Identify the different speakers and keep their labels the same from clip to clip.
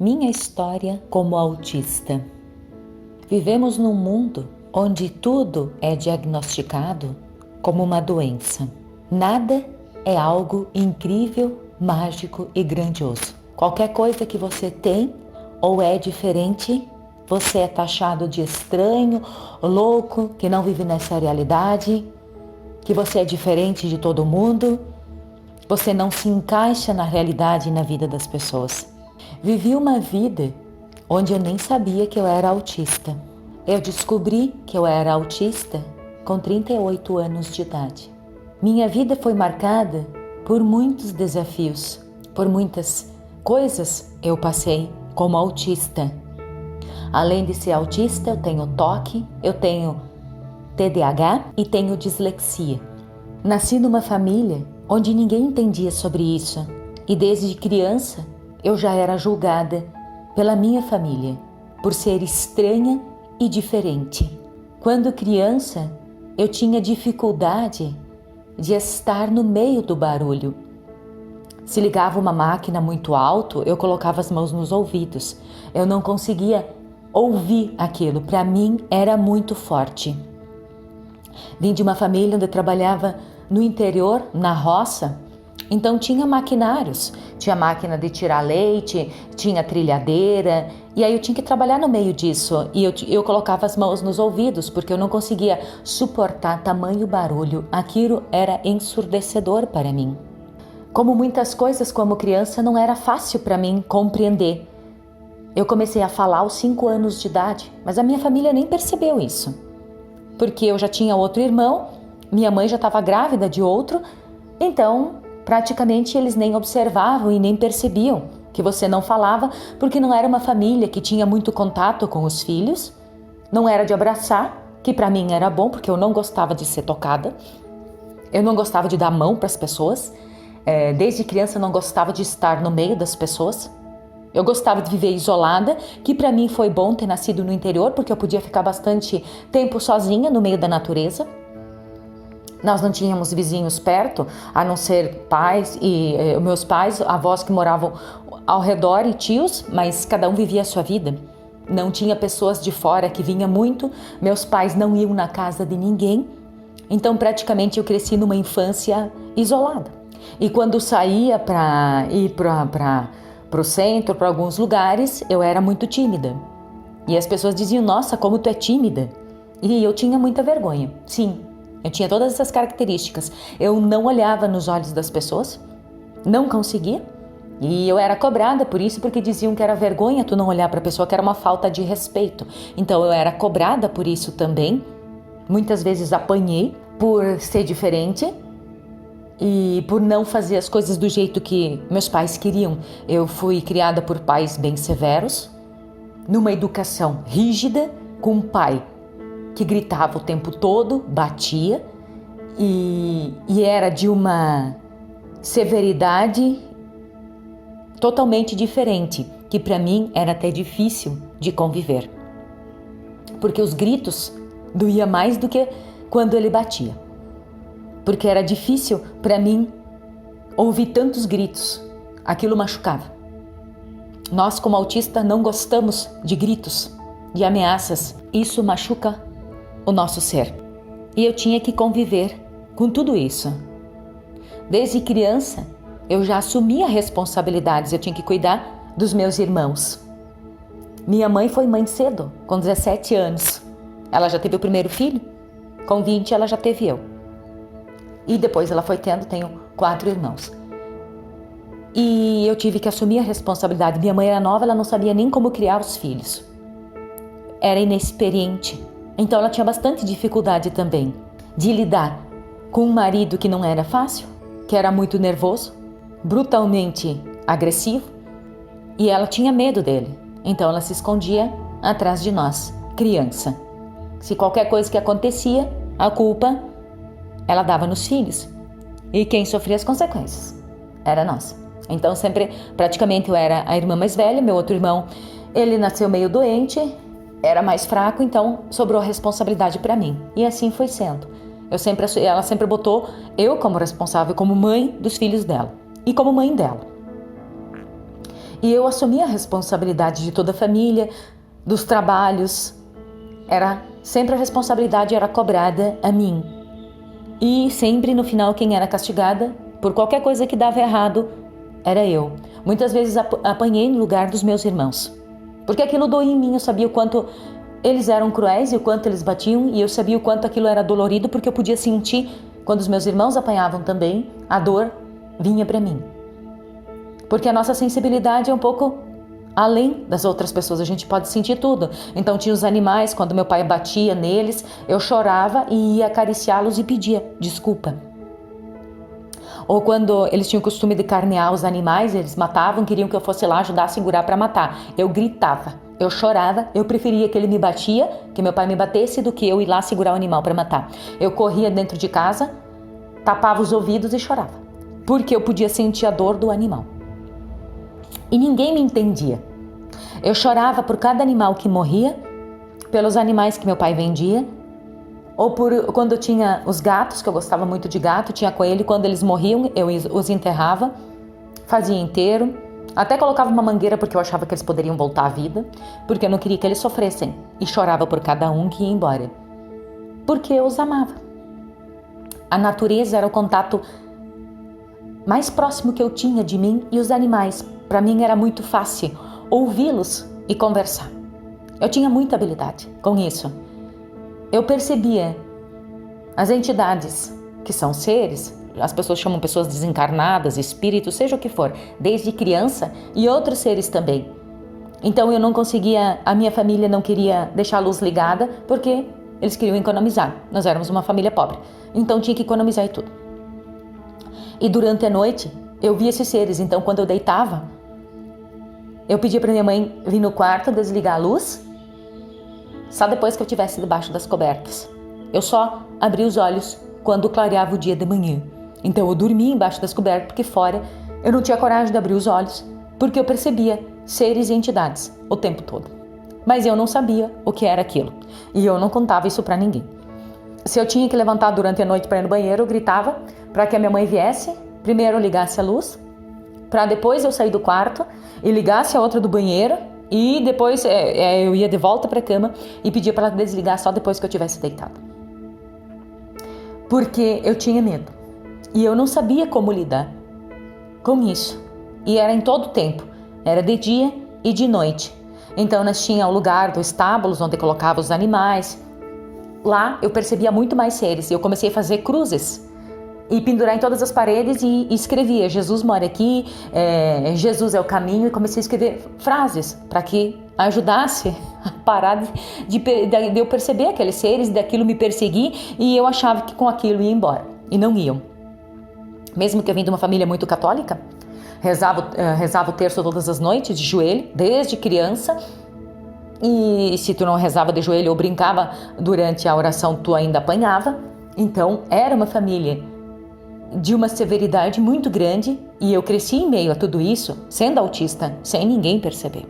Speaker 1: Minha história como autista. Vivemos num mundo onde tudo é diagnosticado como uma doença. Nada é algo incrível, mágico e grandioso. Qualquer coisa que você tem ou é diferente, você é taxado de estranho, louco, que não vive nessa realidade, que você é diferente de todo mundo, você não se encaixa na realidade e na vida das pessoas. Vivi uma vida onde eu nem sabia que eu era autista. Eu descobri que eu era autista com 38 anos de idade. Minha vida foi marcada por muitos desafios, por muitas coisas eu passei como autista. Além de ser autista, eu tenho toque, eu tenho TDAH e tenho dislexia. Nasci numa família onde ninguém entendia sobre isso e desde criança eu já era julgada pela minha família por ser estranha e diferente. Quando criança, eu tinha dificuldade de estar no meio do barulho. Se ligava uma máquina muito alto, eu colocava as mãos nos ouvidos. Eu não conseguia ouvir aquilo, para mim era muito forte. Vim de uma família onde eu trabalhava no interior, na roça, então tinha maquinários, tinha máquina de tirar leite, tinha trilhadeira, e aí eu tinha que trabalhar no meio disso, e eu colocava as mãos nos ouvidos, porque eu não conseguia suportar tamanho barulho, aquilo era ensurdecedor para mim. Como muitas coisas como criança não era fácil para mim compreender. Eu comecei a falar aos 5 anos de idade, mas a minha família nem percebeu isso, porque eu já tinha outro irmão, minha mãe já estava grávida de outro, então praticamente eles nem observavam e nem percebiam que você não falava, porque não era uma família que tinha muito contato com os filhos, não era de abraçar, que para mim era bom, porque eu não gostava de ser tocada, eu não gostava de dar mão para as pessoas, desde criança eu não gostava de estar no meio das pessoas, eu gostava de viver isolada, que para mim foi bom ter nascido no interior, porque eu podia ficar bastante tempo sozinha no meio da natureza. Nós não tínhamos vizinhos perto, a não ser pais e meus pais, avós que moravam ao redor e tios, mas cada um vivia a sua vida. Não tinha pessoas de fora que vinha muito, meus pais não iam na casa de ninguém, então praticamente eu cresci numa infância isolada. E quando saía para ir para o centro, para alguns lugares, eu era muito tímida. E as pessoas diziam, nossa, como tu é tímida. E eu tinha muita vergonha, sim. Eu tinha todas essas características. Eu não olhava nos olhos das pessoas, não conseguia. E eu era cobrada por isso, porque diziam que era vergonha tu não olhar para a pessoa, que era uma falta de respeito. Então eu era cobrada por isso também. Muitas vezes apanhei por ser diferente e por não fazer as coisas do jeito que meus pais queriam. Eu fui criada por pais bem severos, numa educação rígida, com um pai que gritava o tempo todo, batia e era de uma severidade totalmente diferente, que para mim era até difícil de conviver, porque os gritos doía mais do que quando ele batia, porque era difícil para mim ouvir tantos gritos, aquilo machucava. Nós como autistas não gostamos de gritos, de ameaças, isso machuca o nosso ser. E eu tinha que conviver com tudo isso. Desde criança, eu já assumia responsabilidades, eu tinha que cuidar dos meus irmãos. Minha mãe foi mãe cedo, com 17 anos. Ela já teve o primeiro filho, com 20 ela já teve eu. E depois ela foi tenho 4 irmãos. E eu tive que assumir a responsabilidade. Minha mãe era nova, ela não sabia nem como criar os filhos. Era inexperiente. Então ela tinha bastante dificuldade também de lidar com um marido que não era fácil, que era muito nervoso, brutalmente agressivo, e ela tinha medo dele. Então ela se escondia atrás de nós, criança. Se qualquer coisa que acontecia, a culpa ela dava nos filhos. E quem sofria as consequências era nós. Então sempre, praticamente eu era a irmã mais velha, meu outro irmão, ele nasceu meio doente, era mais fraco, então sobrou a responsabilidade para mim. E assim foi sendo. Ela sempre botou eu como responsável, como mãe dos filhos dela e como mãe dela. E eu assumia a responsabilidade de toda a família, dos trabalhos. Sempre a responsabilidade era cobrada a mim. E sempre no final quem era castigada por qualquer coisa que dava errado era eu. Muitas vezes apanhei no lugar dos meus irmãos. Porque aquilo doía em mim, eu sabia o quanto eles eram cruéis e o quanto eles batiam, e eu sabia o quanto aquilo era dolorido, porque eu podia sentir, quando os meus irmãos apanhavam também, a dor vinha para mim. Porque a nossa sensibilidade é um pouco além das outras pessoas, a gente pode sentir tudo. Então tinha os animais, quando meu pai batia neles, eu chorava e ia acariciá-los e pedia desculpa. Ou quando eles tinham o costume de carnear os animais, eles matavam, queriam que eu fosse lá ajudar a segurar para matar. Eu gritava, eu chorava, eu preferia que ele me batia, que meu pai me batesse, do que eu ir lá segurar o animal para matar. Eu corria dentro de casa, tapava os ouvidos e chorava, porque eu podia sentir a dor do animal. E ninguém me entendia. Eu chorava por cada animal que morria, pelos animais que meu pai vendia, ou quando eu tinha os gatos, que eu gostava muito de gato, tinha coelho, quando eles morriam, eu os enterrava, fazia inteiro, até colocava uma mangueira porque eu achava que eles poderiam voltar à vida, porque eu não queria que eles sofressem, e chorava por cada um que ia embora, porque eu os amava. A natureza era o contato mais próximo que eu tinha de mim, e os animais, para mim era muito fácil ouvi-los e conversar. Eu tinha muita habilidade com isso. Eu percebia as entidades, que são seres, as pessoas chamam pessoas desencarnadas, espíritos, seja o que for, desde criança, e outros seres também. Então eu não conseguia, a minha família não queria deixar a luz ligada, porque eles queriam economizar. Nós éramos uma família pobre, então tinha que economizar e tudo. E durante a noite eu via esses seres, então quando eu deitava, eu pedia para minha mãe vir no quarto, desligar a luz, só depois que eu estivesse debaixo das cobertas. Eu só abria os olhos quando clareava o dia de manhã. Então eu dormia embaixo das cobertas, porque fora eu não tinha coragem de abrir os olhos, porque eu percebia seres e entidades o tempo todo. Mas eu não sabia o que era aquilo, e eu não contava isso para ninguém. Se eu tinha que levantar durante a noite para ir no banheiro, eu gritava para que a minha mãe viesse, primeiro ligasse a luz, para depois eu sair do quarto e ligasse a outra do banheiro, e depois eu ia de volta para a cama e pedia para ela desligar só depois que eu tivesse deitado. Porque eu tinha medo. E eu não sabia como lidar com isso. E era em todo tempo. Era de dia e de noite. Então nós tínhamos o lugar dos estábulos onde colocava os animais. Lá eu percebia muito mais seres. E eu comecei a fazer cruzes. E pendurar em todas as paredes e escrevia: Jesus mora aqui, Jesus é o caminho, e comecei a escrever frases para que ajudasse a parar de eu perceber aqueles seres, daquilo me perseguir, e eu achava que com aquilo ia embora, e não iam. Mesmo que eu vim de uma família muito católica, rezava o terço todas as noites de joelho, desde criança, e se tu não rezava de joelho ou brincava durante a oração, tu ainda apanhava. Então era uma família de uma severidade muito grande, e eu cresci em meio a tudo isso, sendo autista, sem ninguém perceber.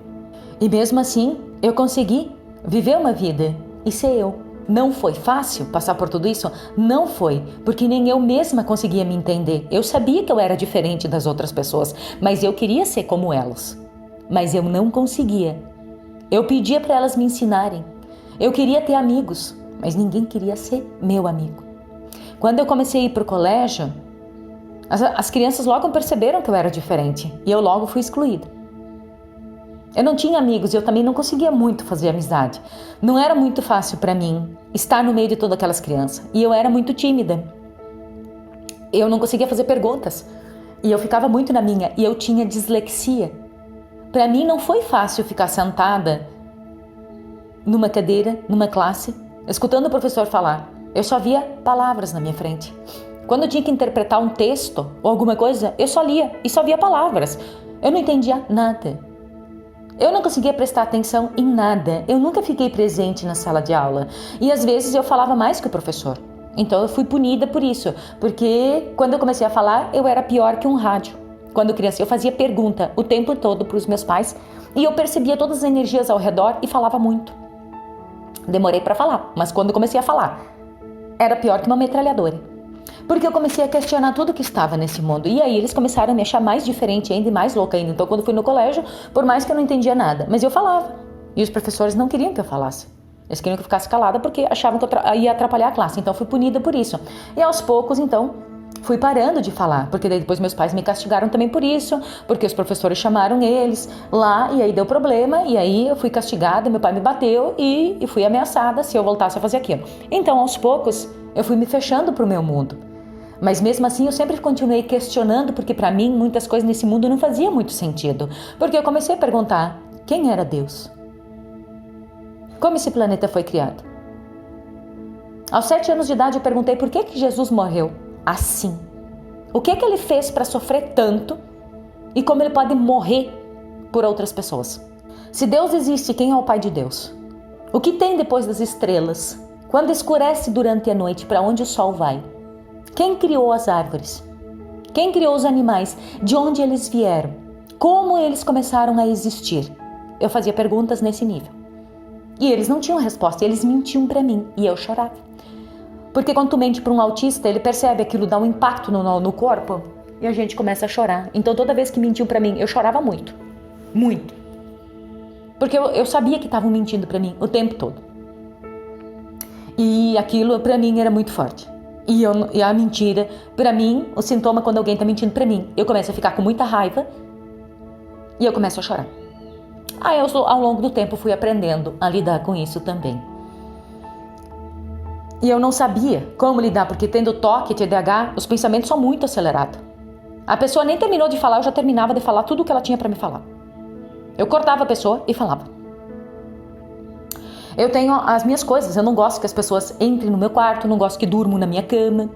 Speaker 1: E mesmo assim, eu consegui viver uma vida e ser eu. Não foi fácil passar por tudo isso? Não foi, porque nem eu mesma conseguia me entender. Eu sabia que eu era diferente das outras pessoas, mas eu queria ser como elas. Mas eu não conseguia. Eu pedia para elas me ensinarem. Eu queria ter amigos, mas ninguém queria ser meu amigo. Quando eu comecei a ir para o colégio, as crianças logo perceberam que eu era diferente, e eu logo fui excluída. Eu não tinha amigos, e eu também não conseguia muito fazer amizade. Não era muito fácil para mim estar no meio de todas aquelas crianças, e eu era muito tímida. Eu não conseguia fazer perguntas, e eu ficava muito na minha, e eu tinha dislexia. Para mim não foi fácil ficar sentada numa cadeira, numa classe, escutando o professor falar. Eu só via palavras na minha frente. Quando eu tinha que interpretar um texto ou alguma coisa, eu só lia e só via palavras. Eu não entendia nada. Eu não conseguia prestar atenção em nada. Eu nunca fiquei presente na sala de aula. E às vezes eu falava mais que o professor. Então eu fui punida por isso. Porque quando eu comecei a falar, eu era pior que um rádio. Quando criança, eu fazia pergunta o tempo todo para os meus pais. E eu percebia todas as energias ao redor e falava muito. Demorei para falar, mas quando eu comecei a falar, era pior que uma metralhadora. Porque eu comecei a questionar tudo que estava nesse mundo. E aí eles começaram a me achar mais diferente ainda e mais louca ainda. Então quando fui no colégio, por mais que eu não entendia nada, mas eu falava. E os professores não queriam que eu falasse. Eles queriam que eu ficasse calada porque achavam que eu ia atrapalhar a classe. Então eu fui punida por isso. E aos poucos, então, fui parando de falar. Porque daí depois meus pais me castigaram também por isso. Porque os professores chamaram eles lá e aí deu problema. E aí eu fui castigada, meu pai me bateu e fui ameaçada se eu voltasse a fazer aquilo. Então aos poucos eu fui me fechando pro meu mundo. Mas mesmo assim eu sempre continuei questionando porque para mim muitas coisas nesse mundo não faziam muito sentido. Porque eu comecei a perguntar, quem era Deus? Como esse planeta foi criado? Aos 7 anos de idade eu perguntei por que Jesus morreu assim. O que ele fez para sofrer tanto e como ele pode morrer por outras pessoas? Se Deus existe, quem é o Pai de Deus? O que tem depois das estrelas? Quando escurece durante a noite, para onde o sol vai? Quem criou as árvores? Quem criou os animais? De onde eles vieram? Como eles começaram a existir? Eu fazia perguntas nesse nível. E eles não tinham resposta, eles mentiam para mim e eu chorava. Porque quando tu mente para um autista, ele percebe aquilo, dá um impacto no corpo e a gente começa a chorar. Então toda vez que mentiam para mim, eu chorava muito. Muito. Porque eu sabia que estavam mentindo para mim o tempo todo. E aquilo para mim era muito forte. E a mentira, para mim, o sintoma quando alguém tá mentindo para mim, eu começo a ficar com muita raiva e eu começo a chorar. Aí eu, ao longo do tempo, fui aprendendo a lidar com isso também. E eu não sabia como lidar, porque tendo toque, TDAH, os pensamentos são muito acelerados. A pessoa nem terminou de falar, eu já terminava de falar tudo o que ela tinha para me falar. Eu cortava a pessoa e falava. Eu tenho as minhas coisas, eu não gosto que as pessoas entrem no meu quarto, não gosto que durmam na minha cama.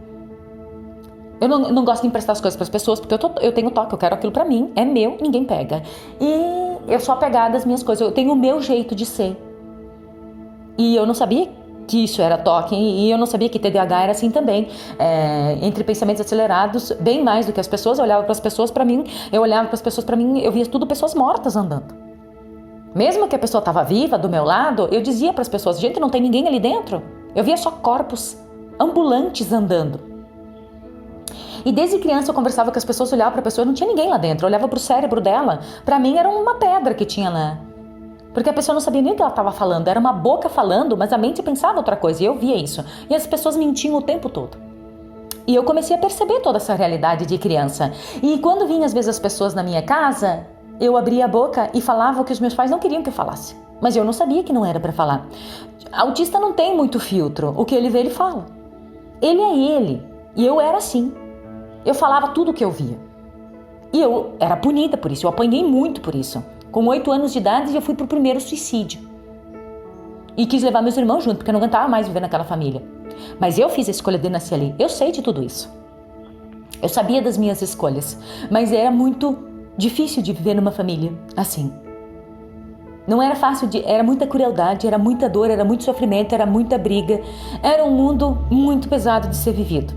Speaker 1: Eu não gosto de emprestar as coisas para as pessoas, porque eu tenho toque, eu quero aquilo para mim, é meu, ninguém pega. E eu sou apegada às minhas coisas, eu tenho o meu jeito de ser. E eu não sabia que isso era toque, e eu não sabia que TDAH era assim também. Entre pensamentos acelerados, bem mais do que as pessoas, eu olhava para as pessoas, para mim, eu via tudo pessoas mortas andando. Mesmo que a pessoa estava viva do meu lado, eu dizia para as pessoas, gente, não tem ninguém ali dentro. Eu via só corpos ambulantes andando. E desde criança eu conversava com as pessoas, olhava para a pessoa, não tinha ninguém lá dentro. Eu olhava para o cérebro dela, para mim era uma pedra que tinha lá. Porque a pessoa não sabia nem o que ela estava falando, era uma boca falando, mas a mente pensava outra coisa, e eu via isso. E as pessoas mentiam o tempo todo. E eu comecei a perceber toda essa realidade de criança. E quando vinham às vezes as pessoas na minha casa, eu abria a boca e falava o que os meus pais não queriam que eu falasse. Mas eu não sabia que não era para falar. Autista não tem muito filtro, o que ele vê ele fala. Ele é ele, e eu era assim. Eu falava tudo o que eu via. E eu era punida por isso, eu apanhei muito por isso. Com 8 anos de idade, eu fui pro primeiro suicídio. E quis levar meus irmãos junto, porque eu não aguentava mais viver naquela família. Mas eu fiz a escolha de nascer ali. Eu sei de tudo isso. Eu sabia das minhas escolhas. Mas era muito difícil de viver numa família assim. Não era fácil, era muita crueldade, era muita dor, era muito sofrimento, era muita briga. Era um mundo muito pesado de ser vivido.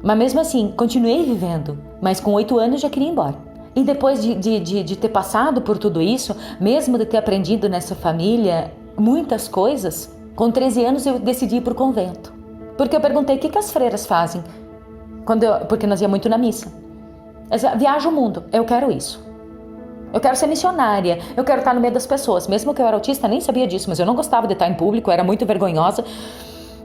Speaker 1: Mas mesmo assim, continuei vivendo, mas com 8 anos já queria ir embora. E depois de ter passado por tudo isso, mesmo de ter aprendido nessa família muitas coisas, com 13 anos eu decidi ir para o convento. Porque eu perguntei o que as freiras fazem, porque nós ia muito na missa. Viaja o mundo, eu quero isso. Eu quero ser missionária, eu quero estar no meio das pessoas. Mesmo que eu era autista, nem sabia disso, mas eu não gostava de estar em público, eu era muito vergonhosa.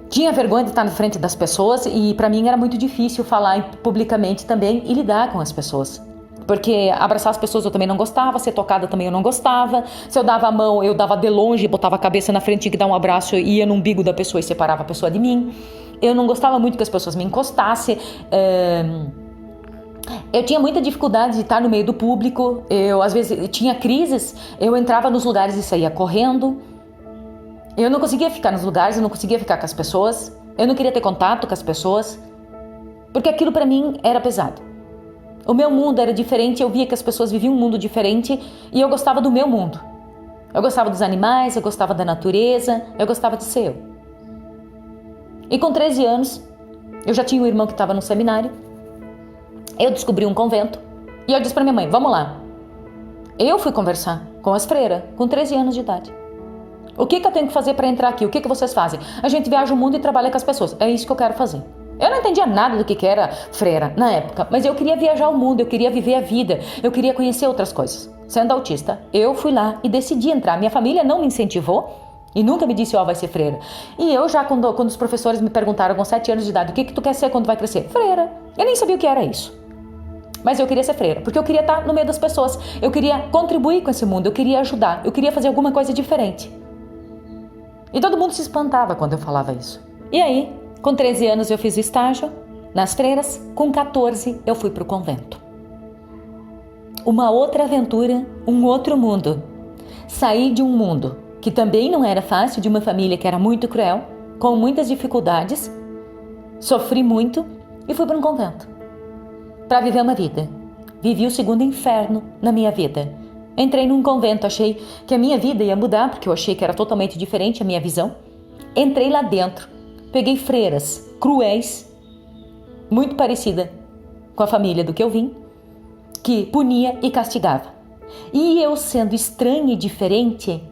Speaker 1: Tinha vergonha de estar na frente das pessoas e para mim era muito difícil falar publicamente também e lidar com as pessoas. Porque abraçar as pessoas eu também não gostava, ser tocada também eu não gostava. Se eu dava a mão, eu dava de longe, botava a cabeça na frente, tinha que dar um abraço, eu ia no umbigo da pessoa e separava a pessoa de mim. Eu não gostava muito que as pessoas me encostassem. Eu tinha muita dificuldade de estar no meio do público. Eu, às vezes, tinha crises, eu entrava nos lugares e saía correndo. Eu não conseguia ficar nos lugares, eu não conseguia ficar com as pessoas. Eu não queria ter contato com as pessoas. Porque aquilo para mim era pesado. O meu mundo era diferente, eu via que as pessoas viviam um mundo diferente e eu gostava do meu mundo. Eu gostava dos animais, eu gostava da natureza, eu gostava de ser eu. E com 13 anos, eu já tinha um irmão que estava no seminário. Eu descobri um convento e eu disse para minha mãe, vamos lá. Eu fui conversar com as freiras com 13 anos de idade. O que eu tenho que fazer para entrar aqui? O que vocês fazem? A gente viaja o mundo e trabalha com as pessoas. É isso que eu quero fazer. Eu não entendia nada do que era freira na época, mas eu queria viajar o mundo, eu queria viver a vida, eu queria conhecer outras coisas. Sendo autista, eu fui lá e decidi entrar. Minha família não me incentivou e nunca me disse, vai ser freira. E eu já, quando os professores me perguntaram com 7 anos de idade, o que tu quer ser quando vai crescer? Freira. Eu nem sabia o que era isso. Mas eu queria ser freira, porque eu queria estar no meio das pessoas. Eu queria contribuir com esse mundo, eu queria ajudar, eu queria fazer alguma coisa diferente. E todo mundo se espantava quando eu falava isso. E aí, com 13 anos eu fiz o estágio nas freiras, com 14 eu fui para o convento. Uma outra aventura, um outro mundo. Saí de um mundo que também não era fácil, de uma família que era muito cruel, com muitas dificuldades, sofri muito e fui para um convento para viver uma vida. Vivi o segundo inferno na minha vida. Entrei num convento, achei que a minha vida ia mudar, porque eu achei que era totalmente diferente a minha visão. Entrei lá dentro, peguei freiras cruéis, muito parecida com a família do que eu vim, que punia e castigava. E eu, sendo estranha e diferente,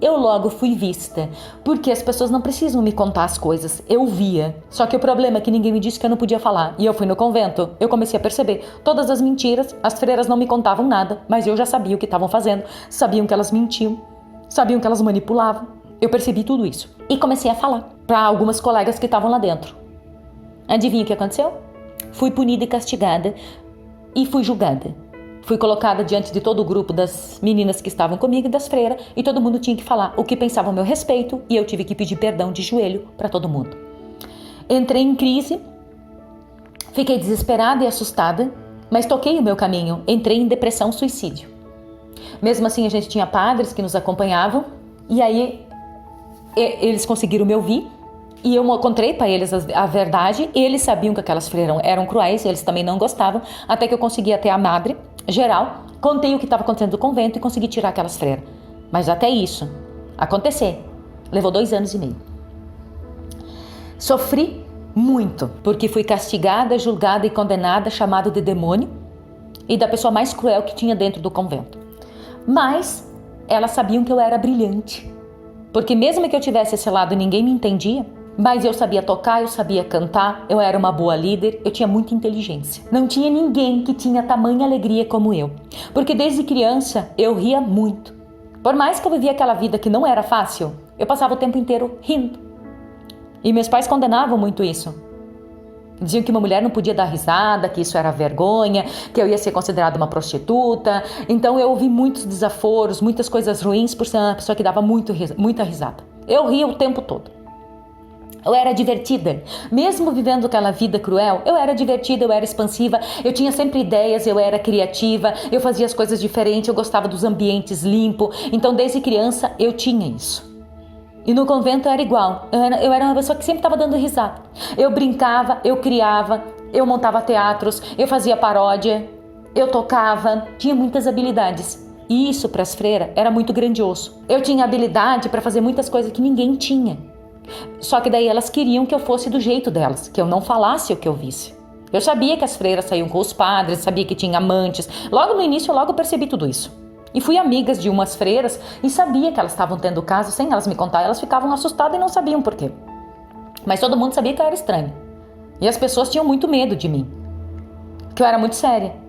Speaker 1: eu logo fui vista, porque as pessoas não precisam me contar as coisas, eu via. Só que o problema é que ninguém me disse que eu não podia falar. E eu fui no convento, eu comecei a perceber todas as mentiras, as freiras não me contavam nada, mas eu já sabia o que estavam fazendo, sabiam que elas mentiam, sabiam que elas manipulavam. Eu percebi tudo isso e comecei a falar para algumas colegas que estavam lá dentro. Adivinha o que aconteceu? Fui punida e castigada e fui julgada. Fui colocada diante de todo o grupo das meninas que estavam comigo e das freiras, e todo mundo tinha que falar o que pensava a meu respeito, e eu tive que pedir perdão de joelho para todo mundo. Entrei em crise, fiquei desesperada e assustada, mas toquei o meu caminho, entrei em depressão, suicídio. Mesmo assim, a gente tinha padres que nos acompanhavam, e aí eles conseguiram me ouvir, e eu contei para eles a verdade. Eles sabiam que aquelas freiras eram cruéis, eles também não gostavam, até que eu consegui até a madre geral, contei o que estava acontecendo no convento e consegui tirar aquelas freiras. Mas até isso acontecer, levou 2 anos e meio. Sofri muito, porque fui castigada, julgada e condenada, chamada de demônio e da pessoa mais cruel que tinha dentro do convento. Mas elas sabiam que eu era brilhante, porque mesmo que eu tivesse esse lado, ninguém me entendia, mas eu sabia tocar, eu sabia cantar, eu era uma boa líder, eu tinha muita inteligência. Não tinha ninguém que tinha tamanha alegria como eu, porque desde criança eu ria muito. Por mais que eu vivia aquela vida que não era fácil, eu passava o tempo inteiro rindo. E meus pais condenavam muito isso. Diziam que uma mulher não podia dar risada, que isso era vergonha, que eu ia ser considerada uma prostituta. Então eu ouvi muitos desaforos, muitas coisas ruins por ser uma pessoa que dava muita risada. Eu ria o tempo todo. Eu era divertida, mesmo vivendo aquela vida cruel, eu era divertida, eu era expansiva, eu tinha sempre ideias, eu era criativa, eu fazia as coisas diferentes, eu gostava dos ambientes limpos, então desde criança eu tinha isso. E no convento era igual, eu era uma pessoa que sempre estava dando risada. Eu brincava, eu criava, eu montava teatros, eu fazia paródia, eu tocava, tinha muitas habilidades. E isso para as freiras era muito grandioso. Eu tinha habilidade para fazer muitas coisas que ninguém tinha. Só que daí elas queriam que eu fosse do jeito delas, que eu não falasse o que eu visse. Eu sabia que as freiras saíam com os padres, sabia que tinha amantes. Logo no início, eu percebi tudo isso. E fui amigas de umas freiras e sabia que elas estavam tendo caso sem elas me contar. Elas ficavam assustadas e não sabiam por quê. Mas todo mundo sabia que eu era estranha. E as pessoas tinham muito medo de mim, que eu era muito séria.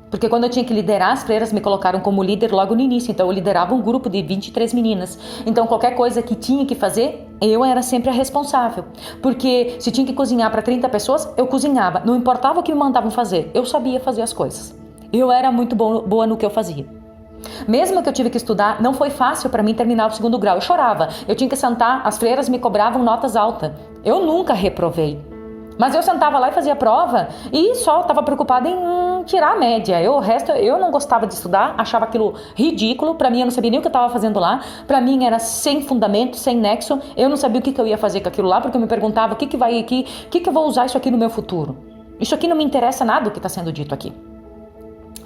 Speaker 1: Porque quando eu tinha que liderar, as freiras me colocaram como líder logo no início. Então eu liderava um grupo de 23 meninas. Então qualquer coisa que tinha que fazer, eu era sempre a responsável. Porque se tinha que cozinhar para 30 pessoas, eu cozinhava. Não importava o que me mandavam fazer, eu sabia fazer as coisas. Eu era muito boa no que eu fazia. Mesmo que eu tive que estudar, não foi fácil para mim terminar o 2º grau. Eu chorava, eu tinha que sentar, as freiras me cobravam notas altas. Eu nunca reprovei. Mas eu sentava lá e fazia prova e só estava preocupada em tirar a média. O resto, eu não gostava de estudar, achava aquilo ridículo. Para mim, eu não sabia nem o que eu estava fazendo lá. Para mim, era sem fundamento, sem nexo. Eu não sabia o que eu ia fazer com aquilo lá, porque eu me perguntava o que eu vou usar isso aqui no meu futuro. Isso aqui não me interessa nada o que está sendo dito aqui.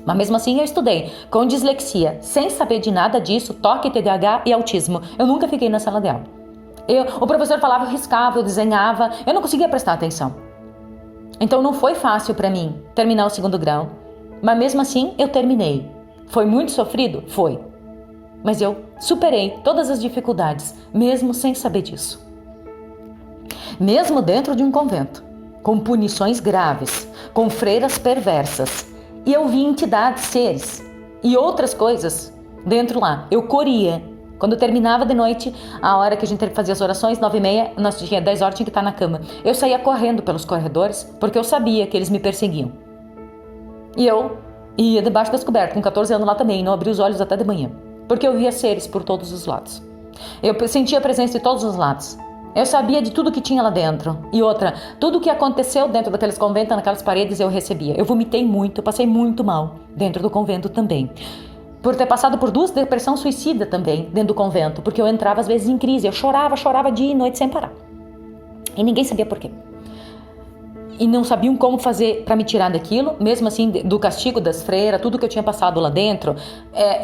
Speaker 1: Mas mesmo assim, eu estudei com dislexia, sem saber de nada disso, toque, TDAH e autismo. Eu nunca fiquei na sala de aula. O professor falava, eu riscava, eu desenhava, eu não conseguia prestar atenção. Então não foi fácil para mim terminar o 2º grau, mas mesmo assim eu terminei. Foi muito sofrido? Foi. Mas eu superei todas as dificuldades, mesmo sem saber disso. Mesmo dentro de um convento. com punições graves, com freiras perversas. E eu vi entidades, seres e outras coisas dentro lá. Eu corria. Quando terminava de noite, a hora que a gente fazia as orações, 9h30, nós tinha 10 horas, tinha que estar na cama. Eu saía correndo pelos corredores, porque eu sabia que eles me perseguiam. E eu ia debaixo das cobertas, com 14 anos lá também, não abri os olhos até de manhã. Porque eu via seres por todos os lados. Eu sentia a presença de todos os lados. Eu sabia de tudo que tinha lá dentro. E outra, tudo o que aconteceu dentro daqueles conventos, naquelas paredes, eu recebia. Eu vomitei muito, passei muito mal dentro do convento também. Por ter passado por 2 depressões suicida também dentro do convento, porque eu entrava às vezes em crise, eu chorava dia e noite sem parar. E ninguém sabia por quê. E não sabiam como fazer para me tirar daquilo, mesmo assim, do castigo das freiras, tudo que eu tinha passado lá dentro,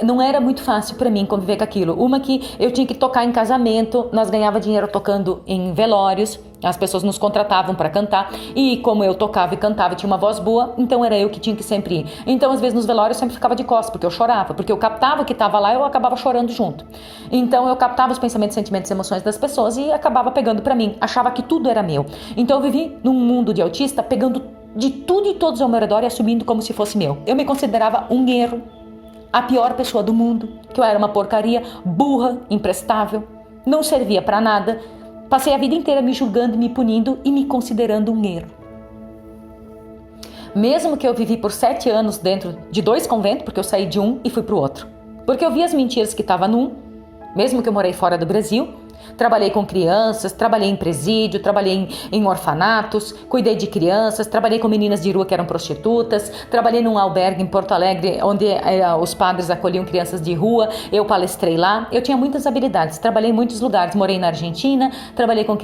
Speaker 1: não era muito fácil para mim conviver com aquilo. Uma que eu tinha que tocar em casamento, nós ganhava dinheiro tocando em velórios, as pessoas nos contratavam para cantar, e como eu tocava e cantava, tinha uma voz boa, então era eu que tinha que sempre ir. Então, às vezes, nos velórios eu sempre ficava de costas, porque eu chorava, porque eu captava o que estava lá e eu acabava chorando junto. Então, eu captava os pensamentos, sentimentos e emoções das pessoas e acabava pegando para mim, achava que tudo era meu. Então, eu vivi num mundo de autista, pegando de tudo e todos ao meu redor e assumindo como se fosse meu. Eu me considerava um erro, a pior pessoa do mundo, que eu era uma porcaria, burra, imprestável, não servia para nada. Passei a vida inteira me julgando, me punindo e me considerando um erro. Mesmo que eu vivi por 7 anos dentro de 2 conventos, porque eu saí de um e fui para o outro. Porque eu vi as mentiras que estavam num, mesmo que eu morei fora do Brasil. Trabalhei com crianças, trabalhei em presídio, trabalhei em orfanatos, cuidei de crianças, trabalhei com meninas de rua que eram prostitutas, trabalhei num albergue em Porto Alegre, onde os padres acolhiam crianças de rua, eu palestrei lá, eu tinha muitas habilidades, trabalhei em muitos lugares, morei na Argentina, trabalhei com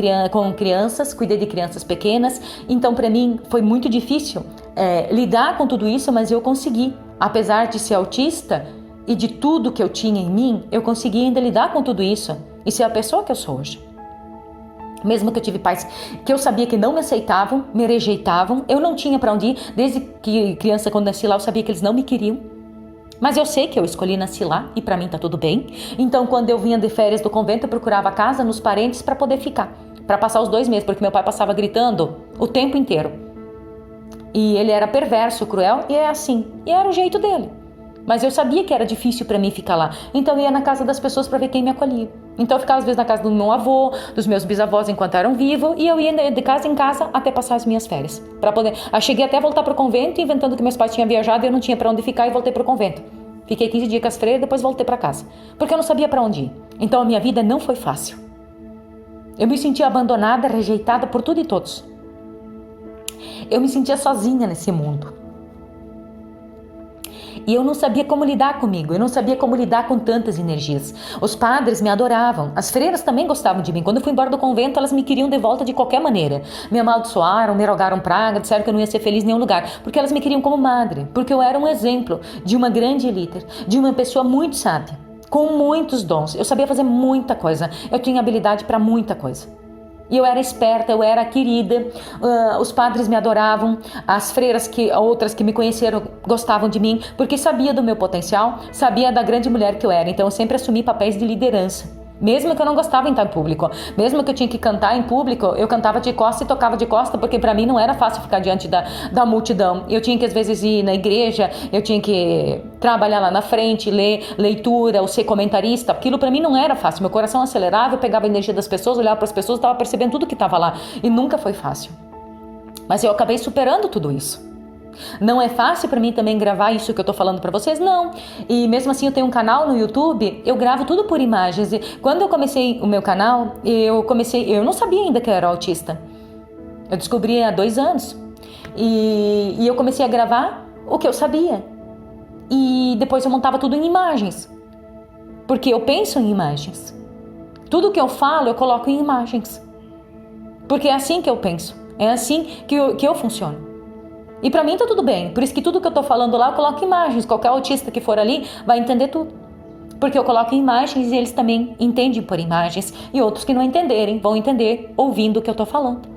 Speaker 1: crianças, cuidei de crianças pequenas, então para mim foi muito difícil lidar com tudo isso, mas eu consegui, apesar de ser autista e de tudo que eu tinha em mim, eu consegui ainda lidar com tudo isso e ser a pessoa que eu sou hoje. Mesmo que eu tive pais que eu sabia que não me aceitavam, me rejeitavam, eu não tinha para onde ir, desde que criança, quando nasci lá, eu sabia que eles não me queriam. Mas eu sei que eu escolhi nascer lá e para mim tá tudo bem. Então, quando eu vinha de férias do convento, eu procurava casa nos parentes para poder ficar, para passar os 2 meses, porque meu pai passava gritando o tempo inteiro. E ele era perverso, cruel, e é assim. E era o jeito dele. Mas eu sabia que era difícil para mim ficar lá. Então eu ia na casa das pessoas para ver quem me acolhia. Então eu ficava às vezes na casa do meu avô, dos meus bisavós enquanto eram vivos, e eu ia de casa em casa até passar as minhas férias. Para poder. Eu cheguei até a voltar pro convento, inventando que meus pais tinham viajado e eu não tinha para onde ficar, e voltei pro convento. Fiquei 15 dias com as freiras, depois voltei para casa, porque eu não sabia para onde ir. Então a minha vida não foi fácil. Eu me sentia abandonada, rejeitada por tudo e todos. Eu me sentia sozinha nesse mundo. E eu não sabia como lidar comigo, eu não sabia como lidar com tantas energias. Os padres me adoravam, as freiras também gostavam de mim. Quando eu fui embora do convento, elas me queriam de volta de qualquer maneira. Me amaldiçoaram, me rogaram praga, disseram que eu não ia ser feliz em nenhum lugar, porque elas me queriam como madre, porque eu era um exemplo de uma grande líder, de uma pessoa muito sábia, com muitos dons. Eu sabia fazer muita coisa, eu tinha habilidade para muita coisa. E eu era esperta, eu era querida, os padres me adoravam, as freiras, outras que me conheceram, gostavam de mim, porque sabia do meu potencial, sabia da grande mulher que eu era. Então eu sempre assumi papéis de liderança. Mesmo que eu não gostava de estar em público, mesmo que eu tinha que cantar em público, eu cantava de costa e tocava de costa, porque para mim não era fácil ficar diante da multidão. Eu tinha que às vezes ir na igreja, eu tinha que trabalhar lá na frente, ler leitura, ou ser comentarista. Aquilo para mim não era fácil. Meu coração acelerava, eu pegava a energia das pessoas, olhava para as pessoas, estava percebendo tudo que estava lá. E nunca foi fácil. Mas eu acabei superando tudo isso. Não é fácil para mim também gravar isso que eu tô falando para vocês? Não. E mesmo assim eu tenho um canal no YouTube, eu gravo tudo por imagens. E quando eu comecei o meu canal, eu não sabia ainda que eu era autista. Eu descobri há 2 anos. E eu comecei a gravar o que eu sabia. E depois eu montava tudo em imagens. Porque eu penso em imagens. Tudo que eu falo, eu coloco em imagens. Porque é assim que eu penso. É assim que eu funciono. E pra mim tá tudo bem, por isso que tudo que eu tô falando lá eu coloco imagens, qualquer autista que for ali vai entender tudo. Porque eu coloco imagens e eles também entendem por imagens, e outros que não entenderem vão entender ouvindo o que eu tô falando.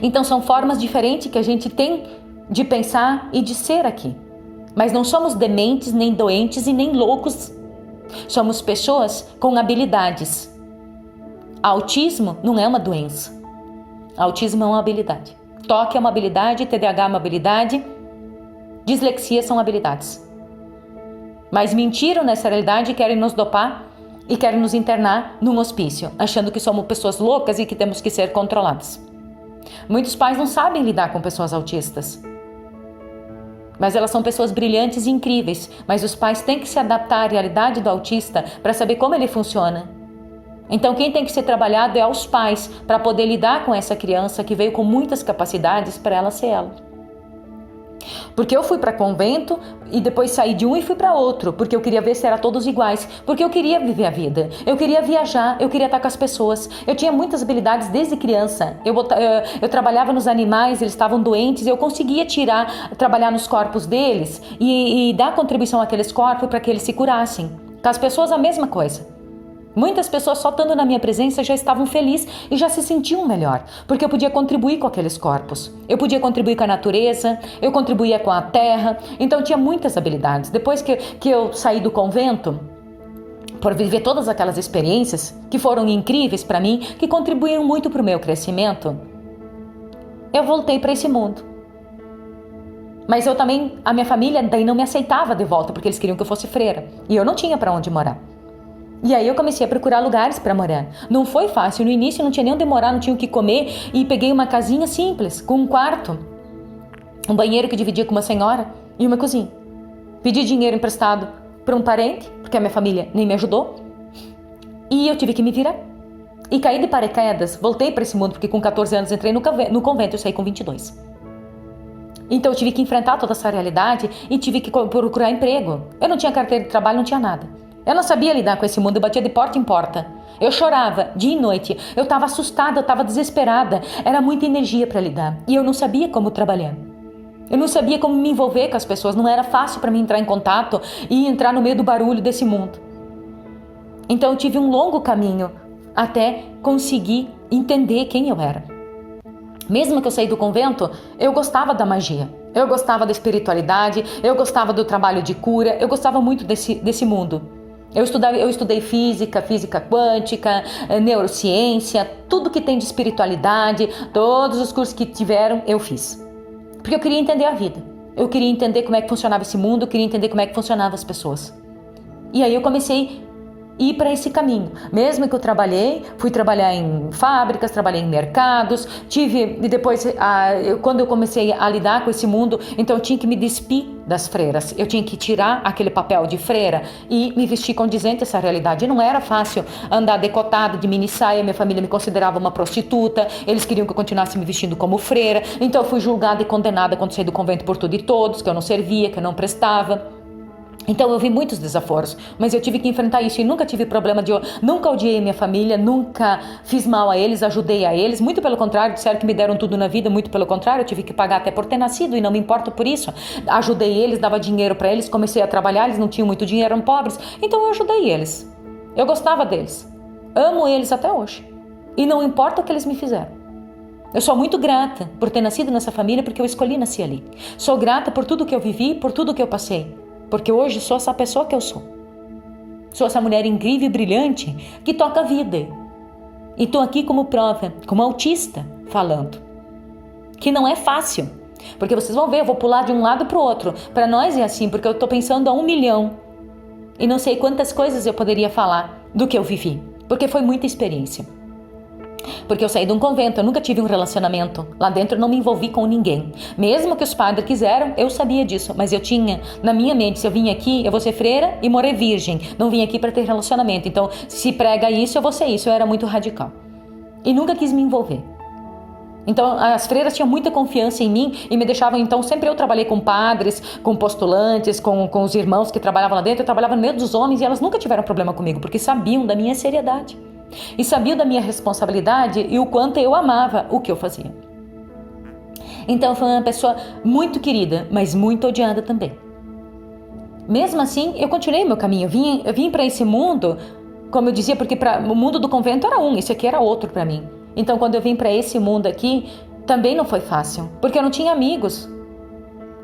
Speaker 1: Então são formas diferentes que a gente tem de pensar e de ser aqui. Mas não somos dementes, nem doentes e nem loucos. Somos pessoas com habilidades. Autismo não é uma doença. Autismo é uma habilidade. Toque é uma habilidade, TDAH é uma habilidade, dislexia são habilidades. Mas mentiram nessa realidade e querem nos dopar e querem nos internar num hospício, achando que somos pessoas loucas e que temos que ser controladas. Muitos pais não sabem lidar com pessoas autistas. Mas elas são pessoas brilhantes e incríveis, mas os pais têm que se adaptar à realidade do autista para saber como ele funciona. Então quem tem que ser trabalhado é aos pais para poder lidar com essa criança que veio com muitas capacidades para ela ser ela. Porque eu fui para convento e depois saí de um e fui para outro, porque eu queria ver se eram todos iguais, porque eu queria viver a vida, eu queria viajar, eu queria estar com as pessoas. Eu tinha muitas habilidades desde criança. Eu trabalhava nos animais, eles estavam doentes, eu conseguia trabalhar nos corpos deles e dar contribuição àqueles corpos para que eles se curassem. Com as pessoas a mesma coisa. Muitas pessoas só estando na minha presença já estavam felizes e já se sentiam melhor, porque eu podia contribuir com aqueles corpos. Eu podia contribuir com a natureza, eu contribuía com a terra, então eu tinha muitas habilidades. Depois que eu saí do convento, por viver todas aquelas experiências que foram incríveis para mim, que contribuíram muito para o meu crescimento, eu voltei para esse mundo. Mas a minha família daí não me aceitava de volta, porque eles queriam que eu fosse freira, e eu não tinha para onde morar. E aí eu comecei a procurar lugares para morar. Não foi fácil, no início não tinha nem onde morar, não tinha o que comer e peguei uma casinha simples, com um quarto, um banheiro que dividia com uma senhora e uma cozinha. Pedi dinheiro emprestado para um parente, porque a minha família nem me ajudou, e eu tive que me virar. E caí de paraquedas, voltei para esse mundo, porque com 14 anos entrei no convento, eu saí com 22. Então eu tive que enfrentar toda essa realidade e tive que procurar emprego. Eu não tinha carteira de trabalho, não tinha nada. Eu não sabia lidar com esse mundo, eu batia de porta em porta. Eu chorava dia e noite, eu estava assustada, eu estava desesperada. Era muita energia para lidar e eu não sabia como trabalhar. Eu não sabia como me envolver com as pessoas, não era fácil para mim entrar em contato e entrar no meio do barulho desse mundo. Então eu tive um longo caminho até conseguir entender quem eu era. Mesmo que eu saí do convento, eu gostava da magia, eu gostava da espiritualidade, eu gostava do trabalho de cura, eu gostava muito desse mundo. Eu estudei física quântica, neurociência, tudo que tem de espiritualidade, todos os cursos que tiveram, eu fiz. Porque eu queria entender a vida. Eu queria entender como é que funcionava esse mundo, eu queria entender como é que funcionavam as pessoas. E aí eu comecei a ir para esse caminho. Mesmo que eu fui trabalhar em fábricas, trabalhei em mercados, e depois, quando eu comecei a lidar com esse mundo, então eu tinha que me despir das freiras. Eu tinha que tirar aquele papel de freira e me vestir condizente a essa realidade. E não era fácil andar decotada de mini saia, minha família me considerava uma prostituta, eles queriam que eu continuasse me vestindo como freira, então eu fui julgada e condenada quando saí do convento por tudo e todos, que eu não servia, que eu não prestava. Então eu vi muitos desaforos, mas eu tive que enfrentar isso e nunca tive problema nunca odiei minha família, nunca fiz mal a eles, ajudei a eles, muito pelo contrário, disseram que me deram tudo na vida, muito pelo contrário, eu tive que pagar até por ter nascido e não me importo por isso. Ajudei eles, dava dinheiro para eles, comecei a trabalhar, eles não tinham muito dinheiro, eram pobres, então eu ajudei eles. Eu gostava deles, amo eles até hoje e não importa o que eles me fizeram. Eu sou muito grata por ter nascido nessa família, porque eu escolhi nascer ali. Sou grata por tudo que eu vivi, por tudo que eu passei. Porque hoje sou essa pessoa que eu sou. Sou essa mulher incrível e brilhante que toca a vida. E estou aqui como prova, como autista, falando. Que não é fácil. Porque vocês vão ver, eu vou pular de um lado para o outro. Para nós é assim, porque eu estou pensando a 1 milhão. E não sei quantas coisas eu poderia falar do que eu vivi. Porque foi muita experiência. Porque eu saí de um convento, eu nunca tive um relacionamento. Lá dentro eu não me envolvi com ninguém. Mesmo que os padres quiseram, eu sabia disso. Mas eu tinha na minha mente, se eu vim aqui, eu vou ser freira e morrer virgem. Não vim aqui para ter relacionamento. Então, se prega isso, eu vou ser isso. Eu era muito radical. E nunca quis me envolver. Então, as freiras tinham muita confiança em mim e me deixavam, então, sempre eu trabalhei com padres, com postulantes, com os irmãos que trabalhavam lá dentro. Eu trabalhava no meio dos homens e elas nunca tiveram problema comigo, porque sabiam da minha seriedade. E sabia da minha responsabilidade e o quanto eu amava o que eu fazia. Então foi uma pessoa muito querida, mas muito odiada também. Mesmo assim, eu continuei meu caminho. Eu vim para esse mundo, como eu dizia, porque o mundo do convento era esse aqui era outro para mim. Então quando eu vim para esse mundo aqui, também não foi fácil, porque eu não tinha amigos.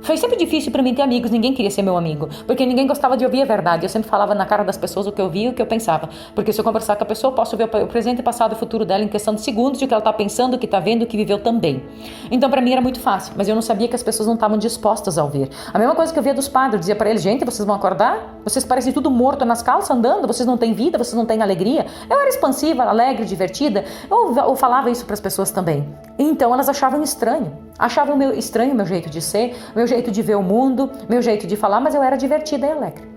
Speaker 1: Foi sempre difícil pra mim ter amigos, ninguém queria ser meu amigo, porque ninguém gostava de ouvir a verdade. Eu sempre falava na cara das pessoas o que eu via e o que eu pensava, porque se eu conversar com a pessoa, eu posso ver o presente, passado e futuro dela em questão de segundos, de o que ela tá pensando, o que tá vendo, o que viveu também. Então pra mim era muito fácil, mas eu não sabia que as pessoas não estavam dispostas a ouvir. A mesma coisa que eu via dos padres, eu dizia pra eles: gente, vocês vão acordar? Vocês parecem tudo morto nas calças andando, vocês não têm vida, vocês não têm alegria. Eu era expansiva, alegre, divertida, eu falava isso pras pessoas também. Então elas achavam estranho. Achavam estranho o meu jeito de ser, meu jeito de ver o mundo, meu jeito de falar, mas eu era divertida e alegre.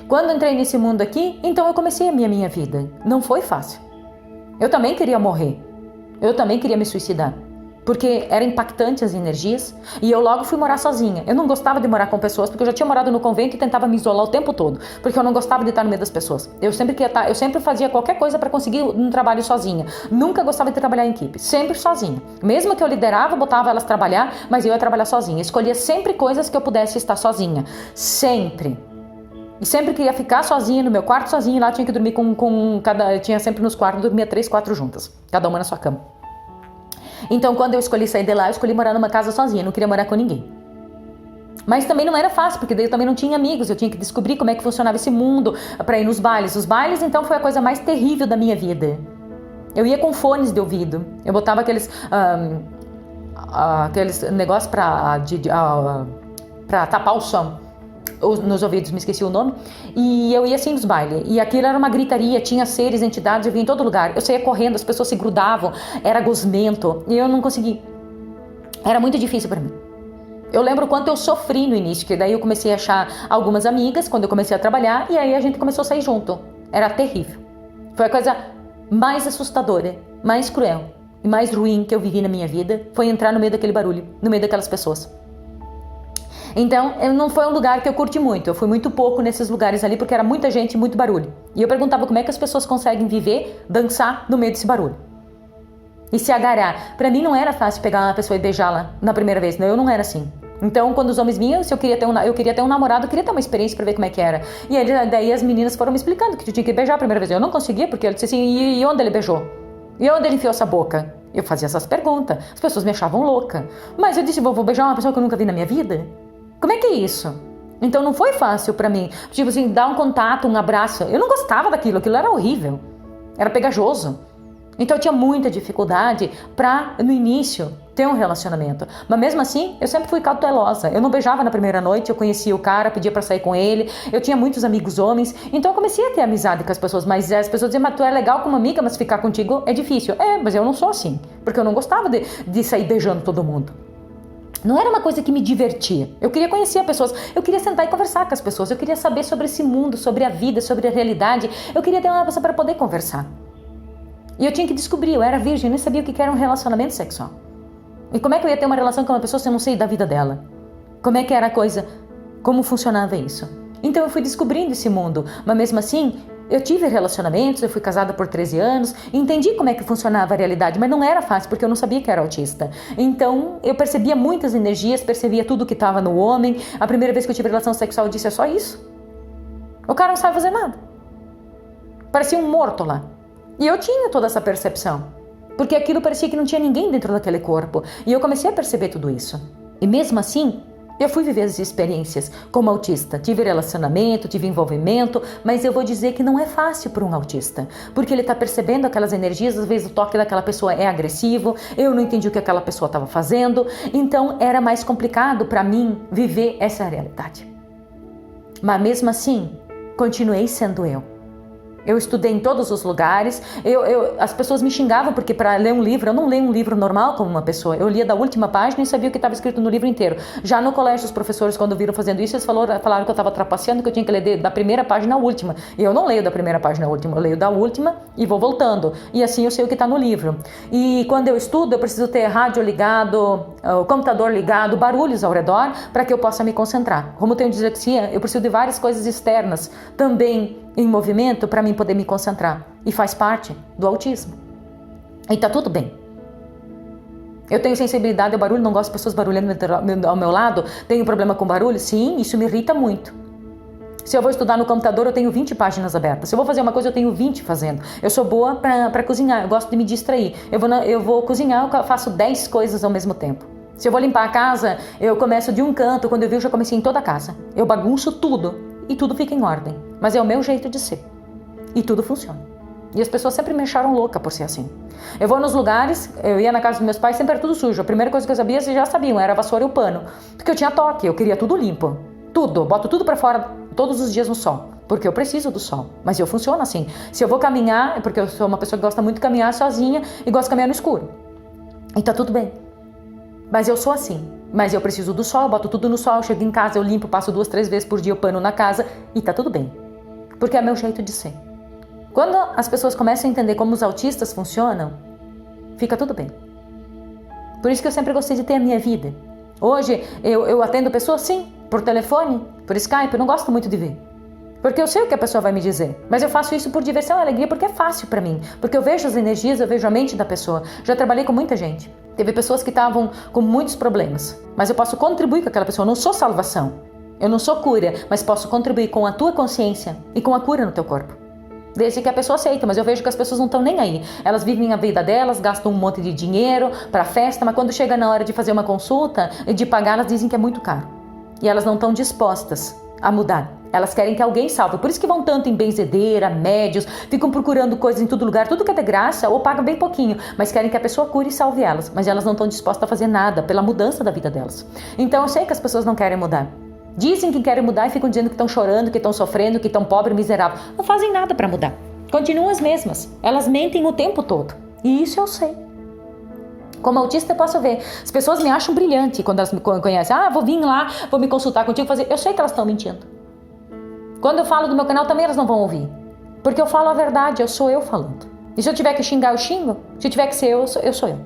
Speaker 1: Quando entrei nesse mundo aqui, então eu comecei a minha vida. Não foi fácil. Eu também queria morrer. Eu também queria me suicidar. Porque era impactante as energias e eu logo fui morar sozinha. Eu não gostava de morar com pessoas porque eu já tinha morado no convento e tentava me isolar o tempo todo, porque eu não gostava de estar no meio das pessoas. Eu sempre fazia qualquer coisa para conseguir um trabalho sozinha. Nunca gostava de trabalhar em equipe, sempre sozinha. Mesmo que eu liderava, botava elas trabalhar, mas eu ia trabalhar sozinha. Escolhia sempre coisas que eu pudesse estar sozinha. Sempre. E sempre queria ficar sozinha no meu quarto, sozinha, e lá tinha que dormir tinha sempre nos quartos, dormia 3, 4 juntas, cada uma na sua cama. Então, quando eu escolhi sair de lá, eu escolhi morar numa casa sozinha, não queria morar com ninguém. Mas também não era fácil, porque daí eu também não tinha amigos, eu tinha que descobrir como é que funcionava esse mundo para ir nos bailes. Os bailes, então, foi a coisa mais terrível da minha vida. Eu ia com fones de ouvido, eu botava aqueles negócios para tapar o som nos ouvidos, me esqueci o nome, e eu ia assim nos bailes, e aquilo era uma gritaria, tinha seres, entidades, eu via em todo lugar, eu saía correndo, as pessoas se grudavam, era gosmento, e eu não consegui, era muito difícil para mim. Eu lembro o quanto eu sofri no início, que daí eu comecei a achar algumas amigas, quando eu comecei a trabalhar, e aí a gente começou a sair junto, era terrível, foi a coisa mais assustadora, mais cruel, e mais ruim que eu vivi na minha vida, foi entrar no meio daquele barulho, no meio daquelas pessoas. Então, não foi um lugar que eu curti muito. Eu fui muito pouco nesses lugares ali, porque era muita gente e muito barulho. E eu perguntava como é que as pessoas conseguem viver, dançar no meio desse barulho. E se agarrar. Pra mim não era fácil pegar uma pessoa e beijá-la na primeira vez. Eu não era assim. Então, quando os homens vinham, se eu queria ter um namorado, eu queria ter uma experiência pra ver como é que era. E aí, daí as meninas foram me explicando que tu tinha que beijar a primeira vez. Eu não conseguia, porque eu disse assim: e onde ele beijou? E onde ele enfiou essa boca? Eu fazia essas perguntas. As pessoas me achavam louca. Mas eu disse: vou beijar uma pessoa que eu nunca vi na minha vida? Como é que é isso? Então não foi fácil pra mim. Tipo assim, dar um contato, um abraço. Eu não gostava daquilo, aquilo era horrível. Era pegajoso. Então eu tinha muita dificuldade pra, no início, ter um relacionamento. Mas mesmo assim, eu sempre fui cautelosa. Eu não beijava na primeira noite, eu conhecia o cara, pedia pra sair com ele. Eu tinha muitos amigos homens. Então eu comecei a ter amizade com as pessoas. Mas as pessoas diziam: mas tu é legal como amiga, mas ficar contigo é difícil. Mas eu não sou assim. Porque eu não gostava de sair beijando todo mundo. Não era uma coisa que me divertia. Eu queria conhecer as pessoas, eu queria sentar e conversar com as pessoas, eu queria saber sobre esse mundo, sobre a vida, sobre a realidade. Eu queria ter uma pessoa para poder conversar. E eu tinha que descobrir, eu era virgem, eu nem sabia o que era um relacionamento sexual. E como é que eu ia ter uma relação com uma pessoa se eu não sei da vida dela? Como é que era a coisa, como funcionava isso? Então eu fui descobrindo esse mundo, mas mesmo assim, eu tive relacionamentos, eu fui casada por 13 anos, entendi como é que funcionava a realidade, mas não era fácil, porque eu não sabia que era autista. Então, eu percebia muitas energias, percebia tudo que estava no homem. A primeira vez que eu tive relação sexual, eu disse: é só isso? O cara não sabe fazer nada. Parecia um morto lá. E eu tinha toda essa percepção, porque aquilo parecia que não tinha ninguém dentro daquele corpo. E eu comecei a perceber tudo isso. E mesmo assim, eu fui viver as experiências como autista, tive relacionamento, tive envolvimento, mas eu vou dizer que não é fácil para um autista, porque ele está percebendo aquelas energias, às vezes o toque daquela pessoa é agressivo, eu não entendi o que aquela pessoa estava fazendo, então era mais complicado para mim viver essa realidade. Mas mesmo assim, continuei sendo eu. Eu estudei em todos os lugares, as pessoas me xingavam porque para ler um livro, eu não leio um livro normal como uma pessoa, eu lia da última página e sabia o que estava escrito no livro inteiro. Já no colégio, os professores, quando viram fazendo isso, eles falaram que eu estava trapaceando, que eu tinha que ler da primeira página à última. E eu não leio da primeira página à última, eu leio da última e vou voltando. E assim eu sei o que está no livro. E quando eu estudo, eu preciso ter rádio ligado, o computador ligado, barulhos ao redor, para que eu possa me concentrar. Como eu tenho dislexia, eu preciso de várias coisas externas também em movimento para mim poder me concentrar. E faz parte do autismo. E tá tudo bem. Eu tenho sensibilidade ao barulho, não gosto de pessoas barulhando ao meu lado. Tenho problema com barulho? Sim, isso me irrita muito. Se eu vou estudar no computador, eu tenho 20 páginas abertas. Se eu vou fazer uma coisa, eu tenho 20 fazendo. Eu sou boa para cozinhar, eu gosto de me distrair. Eu vou cozinhar, eu faço 10 coisas ao mesmo tempo. Se eu vou limpar a casa, eu começo de um canto, quando eu vi eu já comecei em toda a casa. Eu bagunço tudo e tudo fica em ordem. Mas é o meu jeito de ser. E tudo funciona. E as pessoas sempre me acharam louca por ser assim. Eu vou nos lugares, eu ia na casa dos meus pais, sempre era tudo sujo. A primeira coisa que eu sabia, vocês já sabiam, era a vassoura e o pano. Porque eu tinha toque, eu queria tudo limpo. Tudo, boto tudo pra fora todos os dias no sol. Porque eu preciso do sol. Mas eu funciono assim. Se eu vou caminhar, é porque eu sou uma pessoa que gosta muito de caminhar sozinha e gosto de caminhar no escuro. E tá tudo bem. Mas eu sou assim, mas eu preciso do sol, boto tudo no sol, chego em casa, eu limpo, passo 2, 3 vezes por dia o pano na casa e tá tudo bem. Porque é meu jeito de ser. Quando as pessoas começam a entender como os autistas funcionam, fica tudo bem. Por isso que eu sempre gostei de ter a minha vida. Hoje eu atendo pessoas, sim, por telefone, por Skype, eu não gosto muito de ver. Porque eu sei o que a pessoa vai me dizer, mas eu faço isso por diversão e alegria porque é fácil pra mim, porque eu vejo as energias, eu vejo a mente da pessoa. Já trabalhei com muita gente, teve pessoas que estavam com muitos problemas, mas eu posso contribuir com aquela pessoa, eu não sou salvação, eu não sou cura, mas posso contribuir com a tua consciência e com a cura no teu corpo. Desde que a pessoa aceita, mas eu vejo que as pessoas não estão nem aí. Elas vivem a vida delas, gastam um monte de dinheiro pra festa, mas quando chega na hora de fazer uma consulta e de pagar, elas dizem que é muito caro. E elas não estão dispostas a mudar. Elas querem que alguém salve, por isso que vão tanto em benzedeira, médios, ficam procurando coisas em todo lugar, tudo que é de graça ou pagam bem pouquinho, mas querem que a pessoa cure e salve elas, mas elas não estão dispostas a fazer nada pela mudança da vida delas. Então eu sei que as pessoas não querem mudar. Dizem que querem mudar e ficam dizendo que estão chorando, que estão sofrendo, que estão pobres, miseráveis. Não fazem nada para mudar. Continuam as mesmas. Elas mentem o tempo todo. E isso eu sei. Como autista eu posso ver. As pessoas me acham brilhante quando elas me conhecem. Ah, vou vir lá, vou me consultar contigo, fazer. Eu sei que elas estão mentindo. Quando eu falo do meu canal também elas não vão ouvir. Porque eu falo a verdade, eu sou eu falando. E se eu tiver que xingar, eu xingo. Se eu tiver que ser eu sou eu.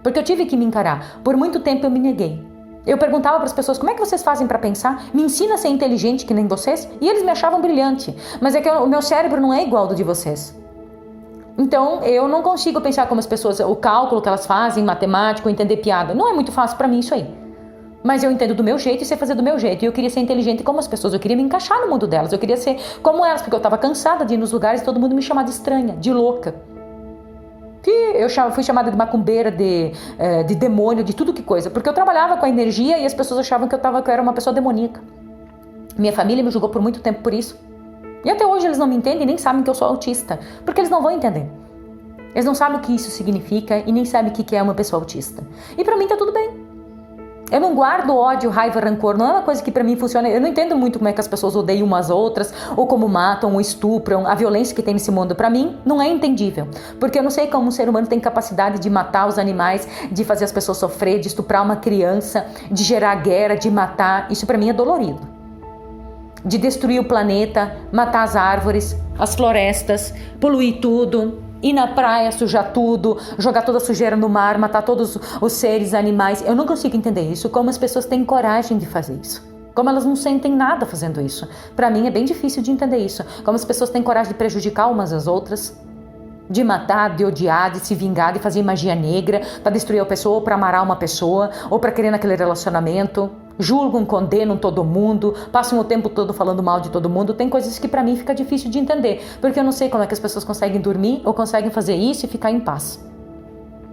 Speaker 1: Porque eu tive que me encarar. Por muito tempo eu me neguei. Eu perguntava para as pessoas, como é que vocês fazem para pensar? Me ensina a ser inteligente que nem vocês? E eles me achavam brilhante. Mas é que o meu cérebro não é igual ao de vocês. Então, eu não consigo pensar como as pessoas, o cálculo que elas fazem, matemático, entender piada. Não é muito fácil para mim isso aí. Mas eu entendo do meu jeito e sei fazer do meu jeito. E eu queria ser inteligente como as pessoas. Eu queria me encaixar no mundo delas. Eu queria ser como elas, porque eu estava cansada de ir nos lugares e todo mundo me chamar de estranha, de louca. Eu fui chamada de macumbeira, de demônio, de tudo que coisa. Porque eu trabalhava com a energia e as pessoas achavam que eu era uma pessoa demoníaca. Minha família me julgou por muito tempo por isso. E até hoje eles não me entendem e nem sabem que eu sou autista. Porque eles não vão entender. Eles não sabem o que isso significa e nem sabem o que é uma pessoa autista. E pra mim tá tudo bem. Eu não guardo ódio, raiva, rancor. Não é uma coisa que pra mim funciona. Eu não entendo muito como é que as pessoas odeiam umas outras, ou como matam, ou estupram. A violência que tem nesse mundo, pra mim, não é entendível. Porque eu não sei como um ser humano tem capacidade de matar os animais, de fazer as pessoas sofrer, de estuprar uma criança, de gerar guerra, de matar. Isso pra mim é dolorido. De destruir o planeta, matar as árvores, as florestas, poluir tudo. Ir na praia, sujar tudo, jogar toda a sujeira no mar, matar todos os seres, animais. Eu não consigo entender isso, como as pessoas têm coragem de fazer isso. Como elas não sentem nada fazendo isso. Pra mim é bem difícil de entender isso. Como as pessoas têm coragem de prejudicar umas às outras, de matar, de odiar, de se vingar, de fazer magia negra, pra destruir a pessoa, ou pra amarrar uma pessoa, ou pra querer naquele relacionamento. Julgam, condenam todo mundo, passam o tempo todo falando mal de todo mundo. Tem coisas que pra mim fica difícil de entender, porque eu não sei como é que as pessoas conseguem dormir ou conseguem fazer isso e ficar em paz.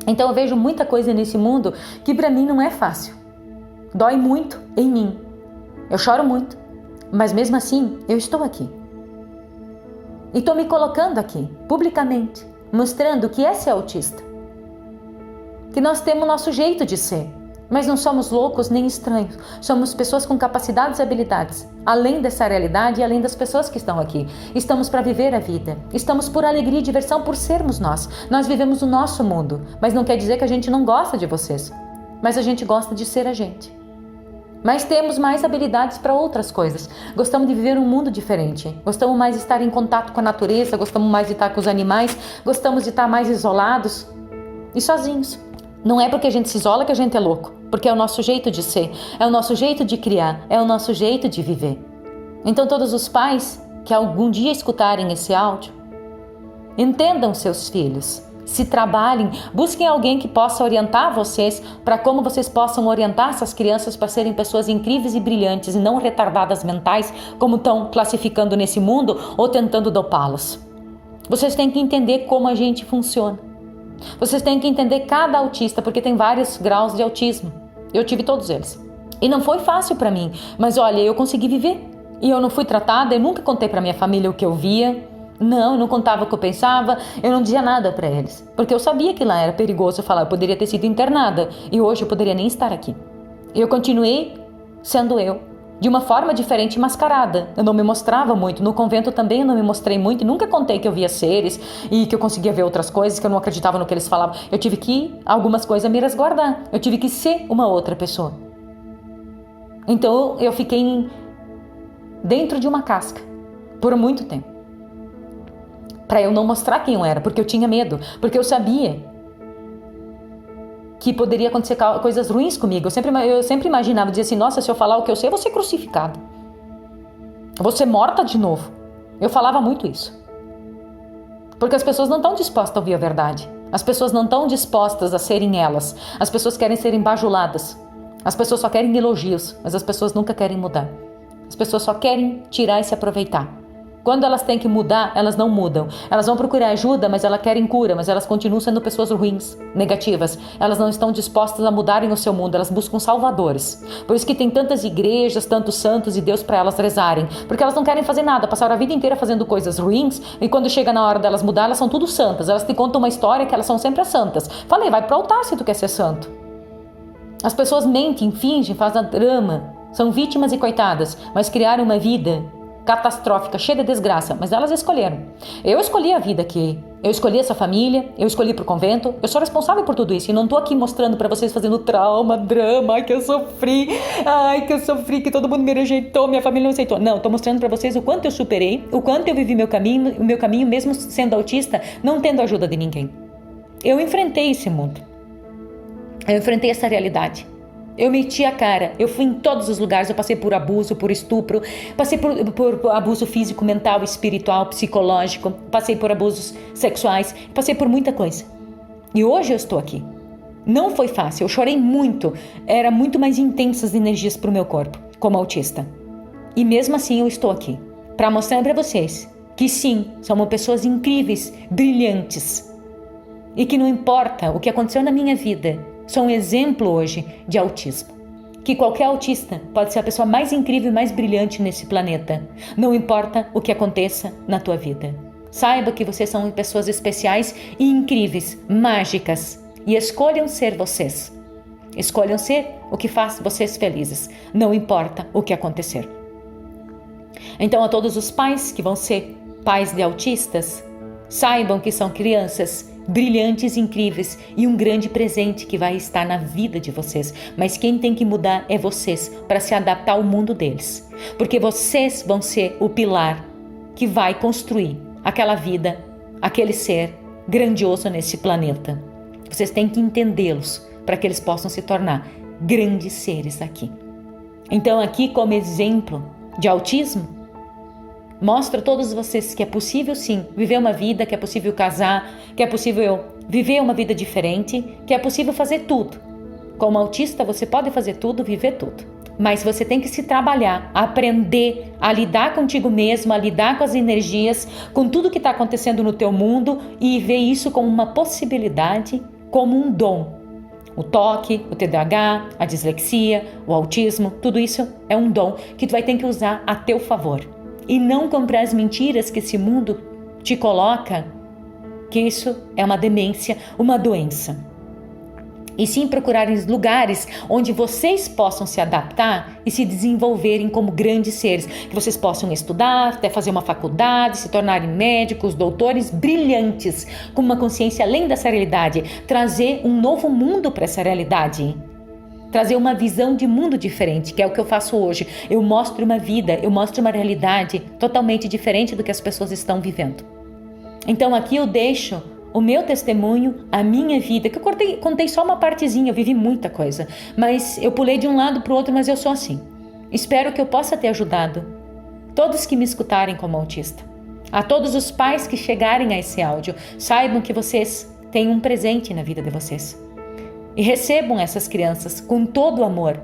Speaker 1: Então eu vejo muita coisa nesse mundo que pra mim não é fácil. Dói muito em mim. Eu choro muito, mas mesmo assim eu estou aqui. E estou me colocando aqui, publicamente, mostrando que é ser autista. Que nós temos o nosso jeito de ser. Mas não somos loucos nem estranhos. Somos pessoas com capacidades e habilidades. Além dessa realidade e além das pessoas que estão aqui. Estamos para viver a vida. Estamos por alegria e diversão por sermos nós. Nós vivemos o nosso mundo. Mas não quer dizer que a gente não gosta de vocês. Mas a gente gosta de ser a gente. Mas temos mais habilidades para outras coisas. Gostamos de viver um mundo diferente. Gostamos mais de estar em contato com a natureza. Gostamos mais de estar com os animais. Gostamos de estar mais isolados e sozinhos. Não é porque a gente se isola que a gente é louco, porque é o nosso jeito de ser, é o nosso jeito de criar, é o nosso jeito de viver. Então todos os pais que algum dia escutarem esse áudio, entendam seus filhos, se trabalhem, busquem alguém que possa orientar vocês para como vocês possam orientar essas crianças para serem pessoas incríveis e brilhantes e não retardadas mentais, como estão classificando nesse mundo ou tentando dopá-los. Vocês têm que entender como a gente funciona. Vocês têm que entender cada autista, porque tem vários graus de autismo. Eu tive todos eles. E não foi fácil para mim, mas olha, eu consegui viver. E eu não fui tratada, eu nunca contei para minha família o que eu via. Não, eu não contava o que eu pensava, eu não dizia nada para eles. Porque eu sabia que lá era perigoso. Eu falava, eu poderia ter sido internada e hoje eu poderia nem estar aqui. Eu continuei sendo eu, de uma forma diferente, mascarada. Eu não me mostrava muito. No convento também eu não me mostrei muito. Nunca contei que eu via seres e que eu conseguia ver outras coisas, que eu não acreditava no que eles falavam. Eu tive que, algumas coisas, me resguardar. Eu tive que ser uma outra pessoa. Então eu fiquei dentro de uma casca por muito tempo. Para eu não mostrar quem eu era, porque eu tinha medo. Porque eu sabia que poderia acontecer coisas ruins comigo. Eu sempre imaginava, dizia assim, nossa, se eu falar o que eu sei, eu vou ser crucificado. Eu vou ser morta de novo. Eu falava muito isso. Porque as pessoas não estão dispostas a ouvir a verdade. As pessoas não estão dispostas a serem elas. As pessoas querem ser bajuladas. As pessoas só querem elogios, mas as pessoas nunca querem mudar. As pessoas só querem tirar e se aproveitar. Quando elas têm que mudar, elas não mudam. Elas vão procurar ajuda, mas elas querem cura, mas elas continuam sendo pessoas ruins, negativas. Elas não estão dispostas a mudarem o seu mundo, elas buscam salvadores. Por isso que tem tantas igrejas, tantos santos e Deus para elas rezarem. Porque elas não querem fazer nada, passaram a vida inteira fazendo coisas ruins e quando chega na hora delas mudar, elas são tudo santas. Elas te contam uma história que elas são sempre as santas. Falei, vai pro altar se tu quer ser santo. As pessoas mentem, fingem, fazem drama, são vítimas e coitadas, mas criaram uma vida catastrófica, cheia de desgraça, mas elas escolheram. Eu escolhi a vida aqui, eu escolhi essa família, eu escolhi pro convento, eu sou responsável por tudo isso e não tô aqui mostrando pra vocês fazendo trauma, drama, ai que eu sofri, que todo mundo me rejeitou, minha família não aceitou. Não, tô mostrando pra vocês o quanto eu superei, o quanto eu vivi o meu caminho mesmo sendo autista, não tendo ajuda de ninguém. Eu enfrentei esse mundo. Eu enfrentei essa realidade. Eu meti a cara, eu fui em todos os lugares, eu passei por abuso, por estupro, passei por abuso físico, mental, espiritual, psicológico, passei por abusos sexuais, passei por muita coisa. E hoje eu estou aqui. Não foi fácil, eu chorei muito, era muito mais intensas energias para o meu corpo, como autista. E mesmo assim eu estou aqui, para mostrar para vocês que sim, somos pessoas incríveis, brilhantes. E que não importa o que aconteceu na minha vida, sou um exemplo hoje de autismo. Que qualquer autista pode ser a pessoa mais incrível e mais brilhante nesse planeta. Não importa o que aconteça na tua vida. Saiba que vocês são pessoas especiais e incríveis, mágicas. E escolham ser vocês. Escolham ser o que faz vocês felizes. Não importa o que acontecer. Então, a todos os pais que vão ser pais de autistas, saibam que são crianças brilhantes, incríveis e um grande presente que vai estar na vida de vocês. Mas quem tem que mudar é vocês para se adaptar ao mundo deles. Porque vocês vão ser o pilar que vai construir aquela vida, aquele ser grandioso nesse planeta. Vocês têm que entendê-los para que eles possam se tornar grandes seres aqui. Então, aqui como exemplo de autismo, mostra a todos vocês que é possível sim viver uma vida, que é possível casar, que é possível viver uma vida diferente, que é possível fazer tudo. Como autista você pode fazer tudo, viver tudo. Mas você tem que se trabalhar, aprender a lidar contigo mesmo, a lidar com as energias, com tudo que está acontecendo no teu mundo e ver isso como uma possibilidade, como um dom. O toque, o TDAH, a dislexia, o autismo, tudo isso é um dom que tu vai ter que usar a teu favor. E não comprar as mentiras que esse mundo te coloca, que isso é uma demência, uma doença. E sim procurar lugares onde vocês possam se adaptar e se desenvolverem como grandes seres. Que vocês possam estudar, até fazer uma faculdade, se tornarem médicos, doutores brilhantes, com uma consciência além dessa realidade. Trazer um novo mundo para essa realidade. Trazer uma visão de mundo diferente, que é o que eu faço hoje. Eu mostro uma vida, eu mostro uma realidade totalmente diferente do que as pessoas estão vivendo. Então aqui eu deixo o meu testemunho, a minha vida, que eu contei só uma partezinha, eu vivi muita coisa, mas eu pulei de um lado para o outro, mas eu sou assim. Espero que eu possa ter ajudado todos que me escutarem como autista. A todos os pais que chegarem a esse áudio, saibam que vocês têm um presente na vida de vocês. E recebam essas crianças com todo o amor.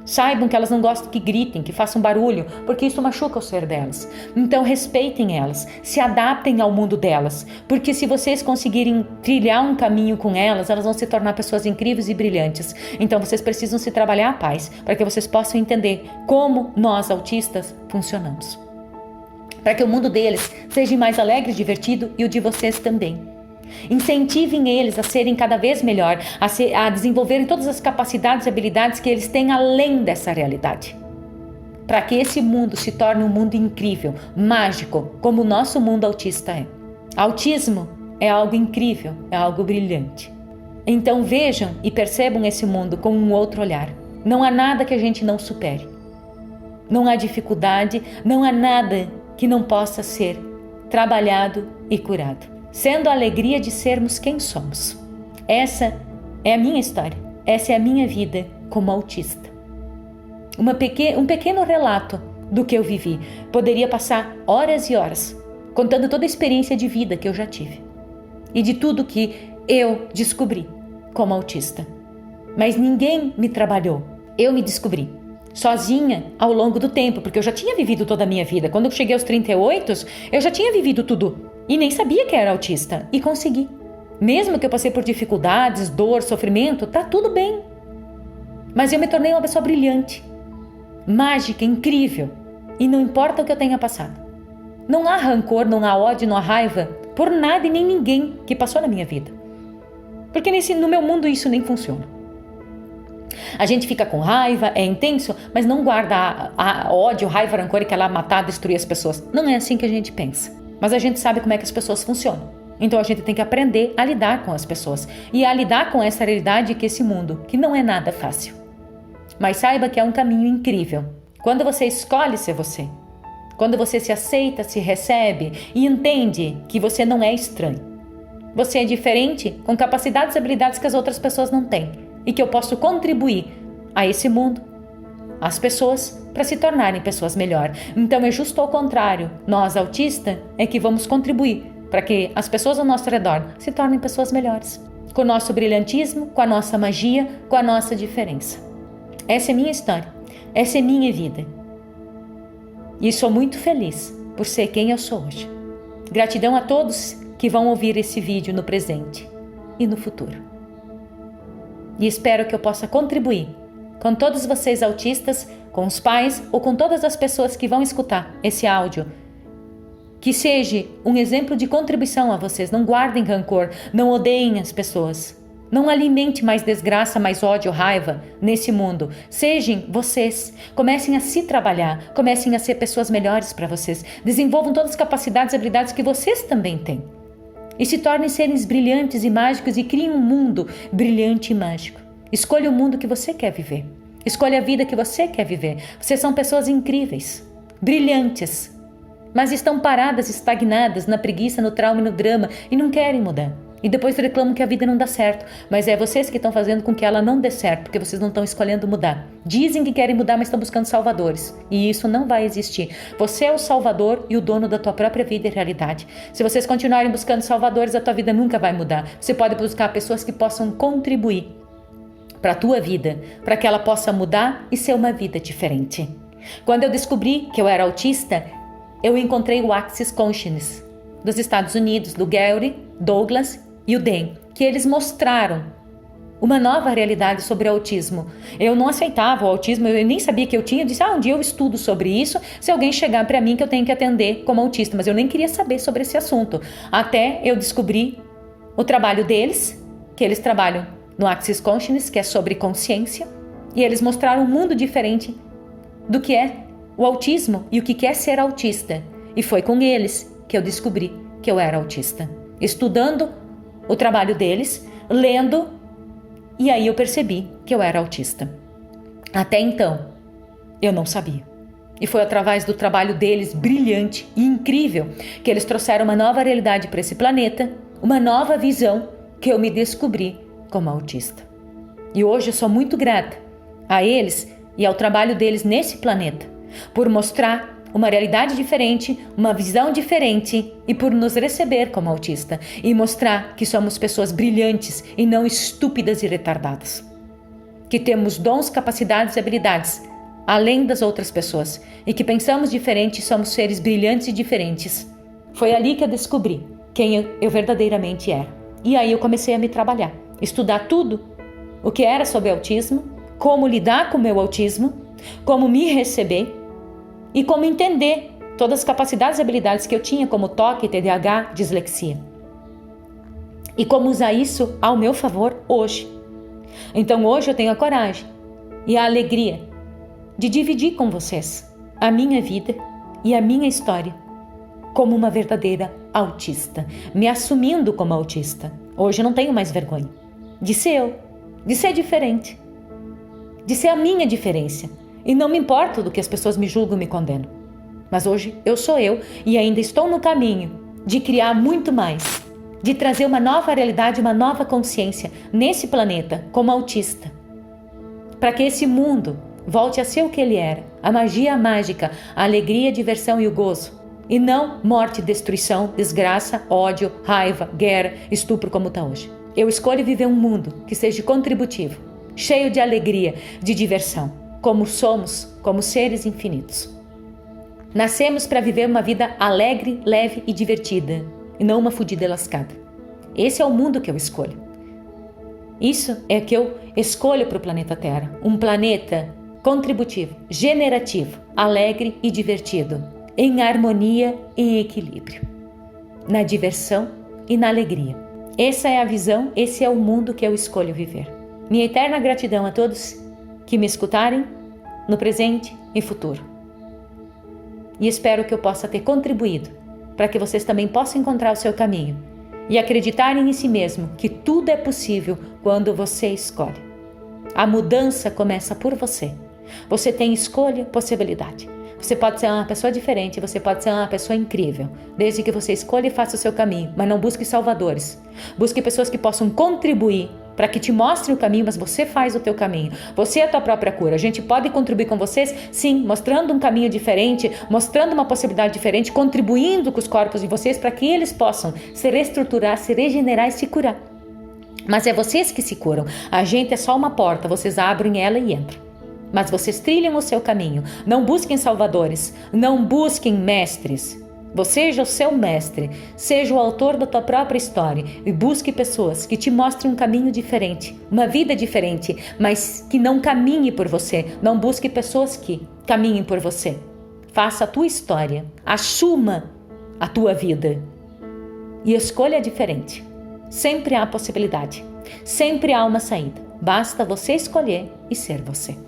Speaker 1: Saibam que elas não gostam que gritem, que façam barulho, porque isso machuca o ser delas. Então respeitem elas, se adaptem ao mundo delas, porque se vocês conseguirem trilhar um caminho com elas, elas vão se tornar pessoas incríveis e brilhantes. Então vocês precisam se trabalhar a paz, para que vocês possam entender como nós autistas funcionamos. Para que o mundo deles seja mais alegre e divertido e o de vocês também. Incentivem eles a serem cada vez melhor, a desenvolverem todas as capacidades e habilidades que eles têm além dessa realidade. Para que esse mundo se torne um mundo incrível, mágico, como o nosso mundo autista é. Autismo é algo incrível, é algo brilhante. Então vejam e percebam esse mundo com um outro olhar. Não há nada que a gente não supere. Não há dificuldade, não há nada que não possa ser trabalhado e curado. Sendo a alegria de sermos quem somos. Essa é a minha história, essa é a minha vida como autista. Um pequeno relato do que eu vivi. Poderia passar horas e horas contando toda a experiência de vida que eu já tive e de tudo que eu descobri como autista. Mas ninguém me trabalhou, eu me descobri sozinha ao longo do tempo, porque eu já tinha vivido toda a minha vida. Quando eu cheguei aos 38, eu já tinha vivido tudo. E nem sabia que era autista. E consegui. Mesmo que eu passei por dificuldades, dor, sofrimento, tá tudo bem. Mas eu me tornei uma pessoa brilhante, mágica, incrível. E não importa o que eu tenha passado. Não há rancor, não há ódio, não há raiva por nada e nem ninguém que passou na minha vida. Porque no meu mundo isso nem funciona. A gente fica com raiva, é intenso, mas não guarda a ódio, raiva, rancor e quer lá matar, destruir as pessoas. Não é assim que a gente pensa. Mas a gente sabe como é que as pessoas funcionam. Então a gente tem que aprender a lidar com as pessoas e a lidar com essa realidade que esse mundo, que não é nada fácil. Mas saiba que é um caminho incrível. Quando você escolhe ser você, quando você se aceita, se recebe e entende que você não é estranho. Você é diferente, com capacidades e habilidades que as outras pessoas não têm e que eu posso contribuir a esse mundo, às pessoas, para se tornarem pessoas melhores. Então é justo ao contrário. Nós, autistas, é que vamos contribuir para que as pessoas ao nosso redor se tornem pessoas melhores. Com o nosso brilhantismo, com a nossa magia, com a nossa diferença. Essa é minha história. Essa é minha vida. E sou muito feliz por ser quem eu sou hoje. Gratidão a todos que vão ouvir esse vídeo no presente e no futuro. E espero que eu possa contribuir com todos vocês autistas, com os pais ou com todas as pessoas que vão escutar esse áudio. Que seja um exemplo de contribuição a vocês. Não guardem rancor, não odeiem as pessoas. Não alimente mais desgraça, mais ódio, raiva nesse mundo. Sejam vocês. Comecem a se trabalhar, comecem a ser pessoas melhores para vocês. Desenvolvam todas as capacidades e habilidades que vocês também têm. E se tornem seres brilhantes e mágicos e criem um mundo brilhante e mágico. Escolha o mundo que você quer viver. Escolha a vida que você quer viver. Vocês são pessoas incríveis, brilhantes, mas estão paradas, estagnadas na preguiça, no trauma e no drama e não querem mudar. E depois reclamam que a vida não dá certo. Mas é vocês que estão fazendo com que ela não dê certo, porque vocês não estão escolhendo mudar. Dizem que querem mudar, mas estão buscando salvadores. E isso não vai existir. Você é o salvador e o dono da tua própria vida e realidade. Se vocês continuarem buscando salvadores, a tua vida nunca vai mudar. Você pode buscar pessoas que possam contribuir para a tua vida, para que ela possa mudar e ser uma vida diferente. Quando eu descobri que eu era autista, eu encontrei o Access Consciousness dos Estados Unidos, do Gary, Douglas e o Dan, que eles mostraram uma nova realidade sobre o autismo. Eu não aceitava o autismo, eu nem sabia que eu tinha. Eu disse, um dia eu estudo sobre isso, se alguém chegar para mim que eu tenho que atender como autista. Mas eu nem queria saber sobre esse assunto. Até eu descobri o trabalho deles, que eles trabalham no Access Consciousness, que é sobre consciência. E eles mostraram um mundo diferente do que é o autismo e o que é ser autista. E foi com eles que eu descobri que eu era autista. Estudando o trabalho deles, lendo, e aí eu percebi que eu era autista. Até então, eu não sabia. E foi através do trabalho deles, brilhante e incrível, que eles trouxeram uma nova realidade para esse planeta, uma nova visão, que eu me descobri como autista. E hoje eu sou muito grata a eles e ao trabalho deles nesse planeta, por mostrar uma realidade diferente, uma visão diferente e por nos receber como autista e mostrar que somos pessoas brilhantes e não estúpidas e retardadas. que temos dons, capacidades e habilidades além das outras pessoas e que pensamos diferente e somos seres brilhantes e diferentes. Foi ali que eu descobri quem eu verdadeiramente era. E aí eu comecei a me trabalhar, estudar tudo o que era sobre autismo, como lidar com o meu autismo, como me receber e como entender todas as capacidades e habilidades que eu tinha, como toque, TDAH, dislexia. E como usar isso ao meu favor hoje. Então hoje eu tenho a coragem e a alegria de dividir com vocês a minha vida e a minha história como uma verdadeira autista, me assumindo como autista. Hoje eu não tenho mais vergonha de ser eu, de ser diferente, de ser a minha diferença. E não me importo do que as pessoas me julgam e me condenam. Mas hoje eu sou eu e ainda estou no caminho de criar muito mais, de trazer uma nova realidade, uma nova consciência nesse planeta como autista, para que esse mundo volte a ser o que ele era, a magia mágica, a alegria, a diversão e o gozo, e não morte, destruição, desgraça, ódio, raiva, guerra, estupro como está hoje. Eu escolho viver um mundo que seja contributivo, cheio de alegria, de diversão, como somos, como seres infinitos. Nascemos para viver uma vida alegre, leve e divertida, e não uma fudida e lascada. Esse é o mundo que eu escolho. Isso é que eu escolho para o planeta Terra, um planeta contributivo, generativo, alegre e divertido, em harmonia e em equilíbrio, na diversão e na alegria. Essa é a visão, esse é o mundo que eu escolho viver. Minha eterna gratidão a todos que me escutarem no presente e futuro. E espero que eu possa ter contribuído para que vocês também possam encontrar o seu caminho e acreditarem em si mesmo que tudo é possível quando você escolhe. A mudança começa por você. Você tem escolha, possibilidade. Você pode ser uma pessoa diferente, você pode ser uma pessoa incrível, desde que você escolha e faça o seu caminho, mas não busque salvadores. Busque pessoas que possam contribuir para que te mostrem o caminho, mas você faz o teu caminho. Você é a tua própria cura. A gente pode contribuir com vocês, sim, mostrando um caminho diferente, mostrando uma possibilidade diferente, contribuindo com os corpos de vocês para que eles possam se reestruturar, se regenerar e se curar. Mas é vocês que se curam. A gente é só uma porta, vocês abrem ela e entram. Mas vocês trilham o seu caminho. Não busquem salvadores, não busquem mestres. Você seja o seu mestre, seja o autor da tua própria história e busque pessoas que te mostrem um caminho diferente, uma vida diferente, mas que não caminhe por você. Não busque pessoas que caminhem por você. Faça a tua história, assuma a tua vida e escolha diferente. Sempre há possibilidade, sempre há uma saída. Basta você escolher e ser você.